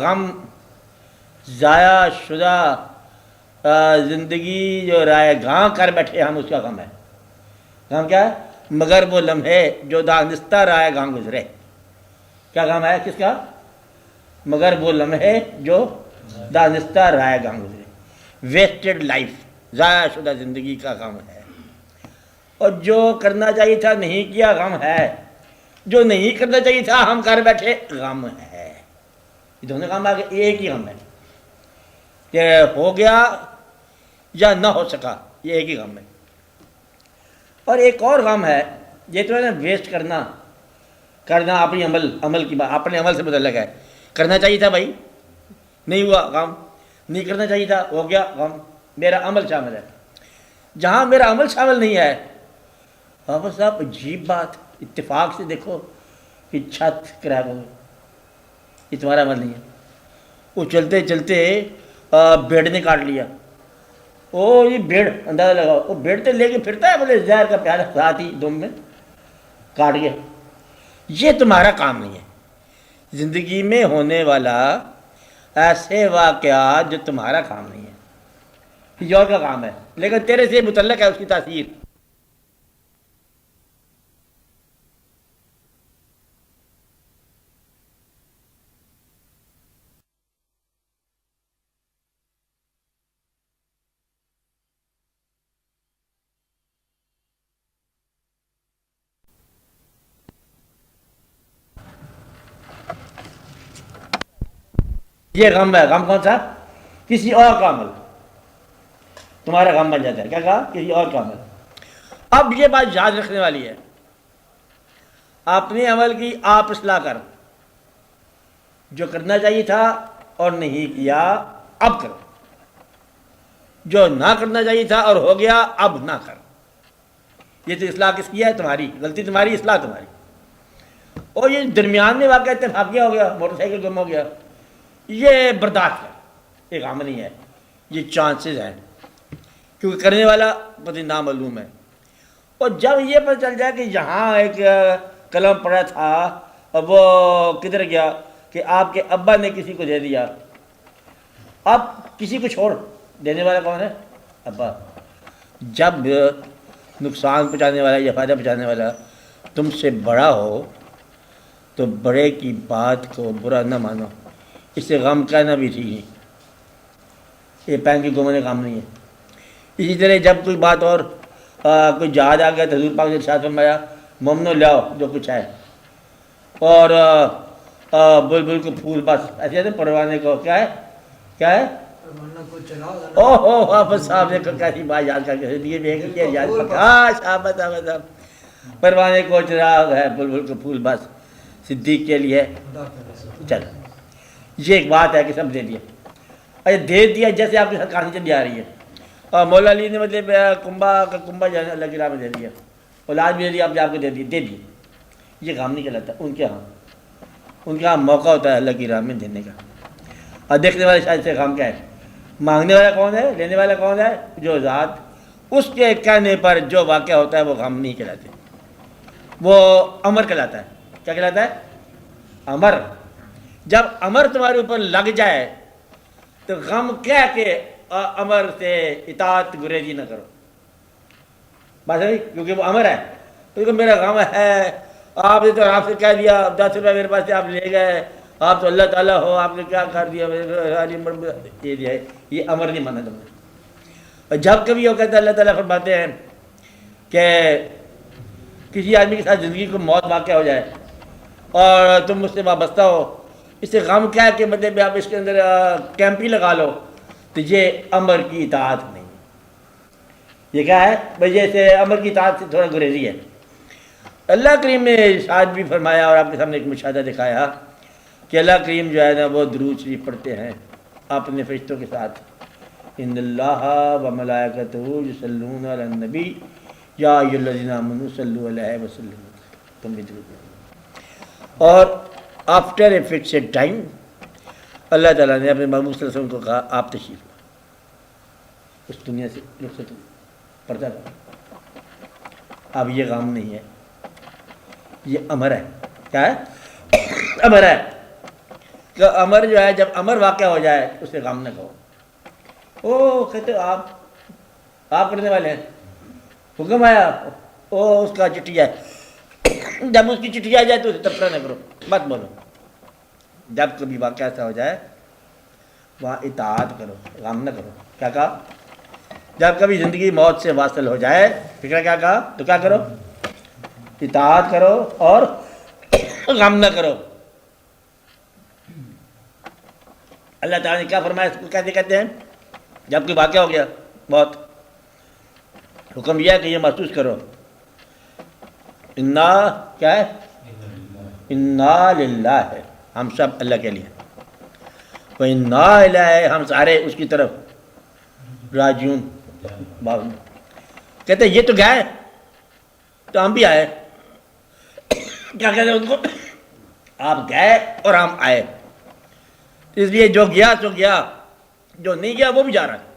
غم ضائع شدہ زندگی جو رائے گاں کر بیٹھے ہم، اس کا غم ہے. غم کیا ہے؟ مگر وہ لمحے جو دانستہ رائے گاں گزرے. کیا کام ہے کس کا؟ مگر وہ لمحے جو دانستہ رائے گاں گزرے. ویسٹڈ لائف، ضائع شدہ زندگی کا غم ہے. اور جو کرنا چاہیے تھا نہیں کیا غم ہے، جو نہیں کرنا چاہیے تھا ہم کر بیٹھے غم ہے. یہ دونوں کام آگے ایک ہی غم ہے کہ ہو گیا یا نہ ہو سکا، یہ ایک ہی غم ہے. اور ایک اور غم ہے یہ تو ہے نا ویسٹ کرنا اپنی عمل کی بات، اپنے عمل سے متعلق ہے. کرنا چاہیے تھا بھائی، نہیں ہوا غم. نہیں کرنا چاہیے تھا، ہو گیا غم. میرا عمل شامل ہے. جہاں میرا عمل شامل نہیں ہے، حافظ صاحب عجیب بات، اتفاق سے دیکھو کہ چھت کریک ہو گئی، یہ تمہارا عمل نہیں ہے. وہ چلتے چلتے بیڑ نے کاٹ لیا. او یہ بیڑ، اندازہ لگاؤ، وہ بیڑ تو لے کے پھرتا ہے بولے زہر کا پیالہ ساتھ ہی دم میں کاٹ گیا. یہ تمہارا کام نہیں ہے. زندگی میں ہونے والا ایسے واقعات جو تمہارا کام نہیں ہے، کسی اور کا کام ہے، لیکن تیرے سے متعلق ہے اس کی تاثیر. یہ غم ہے. غم کون سا؟ کسی اور کا عمل. تمہارا غم بن جاتا ہے. کیا کہا؟ کسی اور کا عمل. اب یہ بات یاد رکھنے والی ہے، اپنے عمل کی آپ اصلاح کر. جو کرنا چاہیے تھا اور نہیں کیا اب کرو. جو نہ کرنا چاہیے تھا اور ہو گیا اب نہ کر. یہ تو اصلاح کس کی ہے؟ تمہاری. غلطی تمہاری، اصلاح تمہاری. اور یہ درمیان میں واقعہ اتفاقیہ ہو گیا، موٹر سائیکل گم ہو گیا، یہ برداشت ہے، ایک عمل نہیں ہے. یہ چانسز ہیں کیونکہ کرنے والا پتہ نامعلوم ہے. اور جب یہ پتہ چل جائے کہ یہاں ایک قلم پڑا تھا اور وہ کدھر گیا، کہ آپ کے ابا نے کسی کو دے دیا. اب کسی کو چھوڑ، دینے والا کون ہے؟ ابا. جب نقصان پہنچانے والا یا فائدہ پہنچانے والا تم سے بڑا ہو تو بڑے کی بات کو برا نہ مانو. اس سے غم کہنا بھی ٹھیک نہیں، یہ پین کی گھومنے کام نہیں ہے. اسی طرح جب کوئی بات اور کوئی جہاز آ گیا تو حضور پاک نے ارشاد فرمایا مومنو لاؤ جو کچھ ہے، اور بلبل کو پھول بس ایسے پروانے کو کیا ہے او ہو حافظ صاحب نے کیسی بات یاد کر کے دیے. پروانے کو چراغ ہے، بلبل کو پھول بس، صدیق کے لیے چل. یہ ایک بات ہے کہ سب دے دیا. اچھا دے دیا جیسے آپ کے ساتھ کہانی چلی آ رہی ہے. اور مولا علی نے مطلب کنبا جو ہے اللہ کی راہ میں دے دیا، اولاد بھی دے دیا، آپ کو دے دی. یہ کام نہیں چلاتا. ان کے ہاں موقع ہوتا ہے اللہ کی راہ میں دینے کا. اور دیکھنے والے شاید سے کام کیا ہے؟ مانگنے والا کون ہے؟ لینے والا کون ہے؟ جو ذات اس کے کہنے پر جو واقعہ ہوتا ہے وہ غم نہیں کہلاتے، وہ امر کہلاتا ہے. کیا کہلاتا ہے؟ امر. جب امر تمہارے اوپر لگ جائے تو غم کہہ کے امر سے اطاعت گریزی نہ کرو. بات ہے کیونکہ وہ امر ہے. کیونکہ میرا غم ہے، آپ نے تو آپ سے کہہ دیا 10 روپے میرے پاس سے آپ لے گئے، آپ تو اللہ تعالیٰ ہو، آپ نے کیا کر دیا، یہ امر نہیں مانا تم نے. اور جب کبھی وہ کہتا ہے اللہ تعالیٰ فرماتے ہیں کہ کسی آدمی کے ساتھ زندگی کو موت واقع ہو جائے اور تم اس سے وابستہ ہو، اس سے غم کیا ہے کہ مطلب آپ اس کے اندر کیمپ ہی لگا لو، تو یہ امر کی اطاعت نہیں. یہ کیا ہے بھائی؟ جیسے امر کی اطاعت سے تھوڑا گریزی ہے. اللہ کریم نے ارشاد بھی فرمایا اور آپ کے سامنے ایک مشاہدہ دکھایا کہ اللہ کریم جو ہے نا وہ درود شریف پڑھتے ہیں اپنے فرشتوں کے ساتھ. ان اللہ و ملائکتہ یصلون علی النبی یا ایھا الذین آمنوا صلوا علیہ وسلم. تم بھی درود پڑھو. اور آفٹر اے فکسڈ ٹائم اللہ تعالیٰ نے اپنے محبوب صلی اللہ علیہ وسلم کو کہا آپ تشریف لو، اس دنیا سے رخصت پردہ کرو. اب یہ غم نہیں ہے، یہ امر ہے. کیا ہے؟ امر ہے. کہ امر جو ہے جب امر واقع ہو جائے اسے غم نہ کہو. او کہتے آپ کرنے والے ہیں، حکم آیا وہ اس کا چٹھی ہے، جب اس کی چٹھی آ جائے تو اسے تبصرہ نہ کرو، مت بولو۔ جب کبھی واقعہ ایسا ہو جائے وہاں اطاعت کرو، غم نہ کرو۔ کیا کہا؟ جب کبھی زندگی موت سے واصل ہو جائے، فکر کیا کہا؟ تو کیا کرو؟ اطاعت کرو اور غم نہ کرو۔ اللہ تعالیٰ نے کیا فرمایا اس کو کیسے کہتے ہیں؟ جب کوئی واقعہ ہو گیا بہت، حکم یہ ہے کہ یہ محسوس کرو، انا کیا ہے؟ انا للہ ہے، ہم سب اللہ کے لیے، وَإِنَّا إِلَيْهِ، ہم سارے اس کی طرف راجعون۔ کہتے ہیں یہ تو گئے تو ہم بھی آئے۔ کیا کہتے ہیں ان کو؟ آپ گئے اور ہم آئے، اس لیے جو گیا تو گیا، جو نہیں گیا وہ بھی جا رہا ہے۔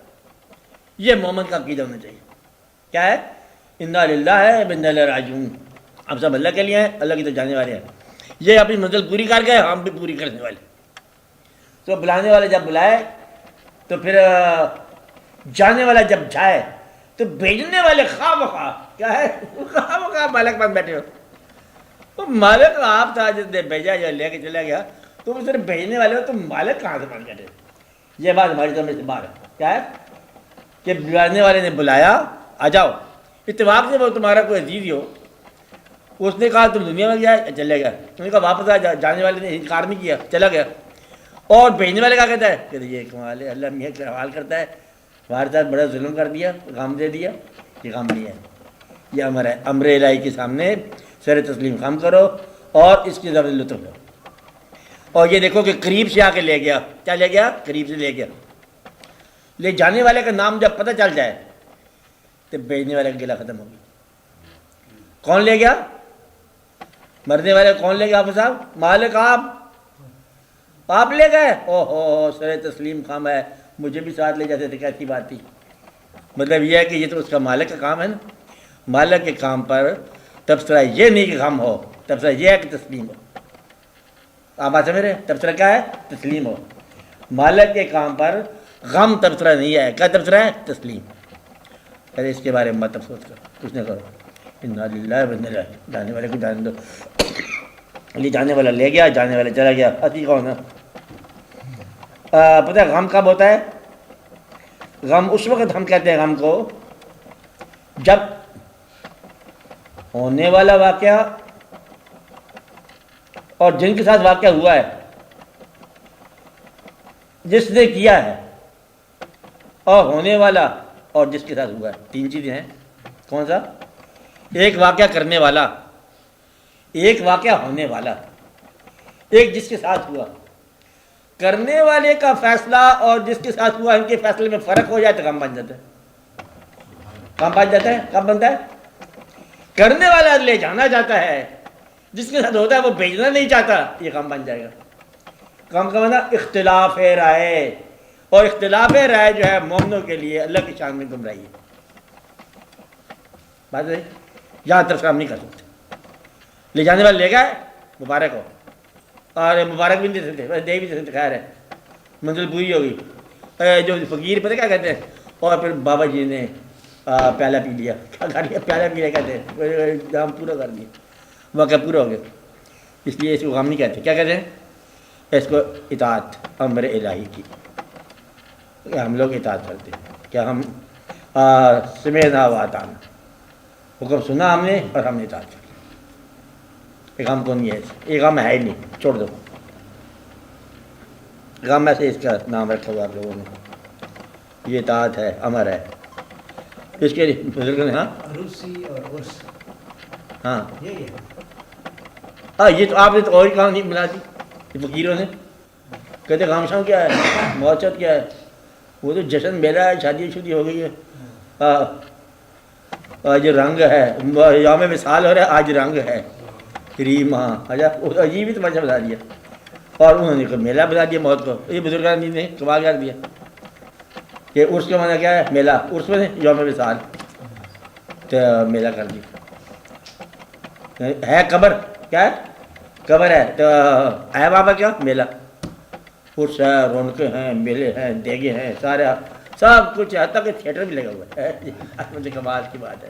یہ مومن کا عقیدہ ہونا چاہیے۔ کیا ہے؟ انا للہ ہے وَإِنَّا إِلَيْهِ راجعون، ہم سب اللہ کے لیے ہیں، اللہ کی طرف جانے والے ہیں۔ یہ اپنی منزل پوری کر گئے، ہم بھی پوری کرنے والے۔ تو بلانے والے جب بلائے تو پھر جانے والا جب جائے تو بھیجنے والے خواہ مخواہ کیا ہے؟ خواہ مخواہ مالک بن بیٹھے ہو۔ تو مالک آپ تھا جس نے بھیجا یا لے کے چلا گیا، تم صرف بھیجنے والے ہو، تم مالک کہاں سے بن بیٹھے؟ یہ بات ہماری سمجھ سے باہر ہے۔ کیا ہے کہ بلانے والے نے بلایا، آ جاؤ، اتفاق سے وہ تمہارا کوئی عزیز ہی ہو، اس نے کہا تم دنیا میں گیا، چلے گیا، انہوں نے کہا واپس آ، جانے والے نے انکار نہیں کیا، چلا گیا۔ اور بھیجنے والے کیا کہتا ہے کہ یہ کمال ہے، اللہ میاں کا حوال کرتا ہے، ہمارے ساتھ بڑا ظلم کر دیا، غم دے دیا۔ یہ غم نہیں ہے، یہ امر ہے۔ امر الہی کے سامنے سر تسلیم خم کرو اور اس کی ضرور لطف لو۔ اور یہ دیکھو کہ قریب سے آ کے لے گیا، کیا لے گیا؟ قریب سے لے گیا۔ لے جانے والے کا نام جب پتہ چل جائے تو بھیجنے والے کا گلہ ختم ہوگی۔ کون لے گیا؟ مرنے والے کون لے گیا؟ آپ صاحب مالک، آپ لے گئے؟ او ہو سر تسلیم خم ہے، مجھے بھی ساتھ لے جاتے تھے، کیسی بات تھی۔ مطلب یہ ہے کہ یہ تو اس کا مالک کا کام ہے نا۔ مالک کے کام پر تبصرہ یہ نہیں کہ غم ہو، تبصرہ یہ ہے کہ تسلیم ہو۔ آپ بات سمجھ رہے ہیں؟ تبصرہ کیا ہے؟ تسلیم ہو۔ مالک کے کام پر غم تبصرہ نہیں ہے، کیا تبصرہ ہے؟ تسلیم۔ پہلے اس کے بارے میں مت افسوس کرو، کچھ نہ کرو۔ انا للہ و انا الیہ، جانے والے کو جانے دو۔ یہ جانے والا لے گیا، جانے والا چلا گیا، اسی کون ہے؟ پتہ ہے غم کب ہوتا ہے؟ غم اس وقت ہم کہتے ہیں غم کو جب ہونے والا واقعہ اور جن کے ساتھ واقعہ ہوا ہے، جس نے کیا ہے، اور ہونے والا اور جس کے ساتھ ہوا ہے، تین چیزیں ہیں۔ کون سا؟ ایک واقعہ کرنے والا، ایک واقعہ ہونے والا، ایک جس کے ساتھ ہوا۔ کرنے والے کا فیصلہ اور جس کے ساتھ ہوا، ان کے فیصلے میں فرق ہو جائے تو غم بن جاتا ہے۔ غم بن جاتا ہے، کب بنتا ہے؟ کرنے والا لے جانا چاہتا ہے، جس کے ساتھ ہوتا ہے وہ بھیجنا نہیں چاہتا، یہ غم بن جائے گا۔ غم کا مطلب اختلاف رائے، اور اختلاف رائے جو ہے مومنوں کے لیے اللہ کی شان میں گمراہی ہے۔ بات ہے، یہاں تبصرہ ہم نہیں کر سکتے۔ لے جانے والے لے گئے، مبارک ہو، اور مبارک بھی نہیں دے سکتے، دے بھی نہیں سکتے، خیر ہے، منزل پوری ہوگی۔ جو فقیر پتہ کیا کہتے ہیں؟ اور پھر بابا جی نے پیالہ پی لیا، کیا کر لیا؟ پیالہ پی لیا کہتے ہیں، کام پورا کر دیا، واقعہ پورا ہو گیا۔ اس لیے اس کو غم نہیں کہتے، کیا کہتے ہیں؟ اس کو اطاعت امر الہی کی، ہم لوگ اطاعت کرتے ہیں۔ کیا ہم سمعنا واطعنا، حکم سنا ہم نے اور ہم نے اطاعت کی۔ ایک غم کو نہیں ہے، ایک غم ہے ہی نہیں، چھوڑ دو غم، ایسے اس کا نام رکھا ہوا آپ لوگوں نے۔ یہ اطاعت ہے، امر ہے۔ اس کے لیے بزرگوں نے عروسی اور عرس، ہاں یہی ہے۔ یہ تو آپ نے تو اور ہی کام نہیں بنا دی، یہ فقیروں نے کہتے غم شام کیا ہے، موچت کیا ہے، وہ تو جشن میلہ ہے، شادی شدی ہو گئی ہے۔ آج رنگ ہے، یوم وصال ہو رہا ہے، آج رنگ ہے، ریما عجیب ہی تماشا بتا دیا، اور انہوں نے میلہ بتا دیا موت کو۔ یہ بزرگان نے کمال کر دیا کہ عرس کا معنی کیا ہے؟ میلہ، عرس میں یوم وصال، تو میلہ کر دیا۔ ہے قبر، کیا ہے؟ قبر ہے، تو ہے بابا کیا؟ میلہ، عرس ہے، رونقیں ہیں، میلے ہیں، دیگے ہیں، سارے سب کچھ، حتیٰ کہ تھیٹر بھی لگا ہوا ہے۔ مجھے کمال کی بات ہے،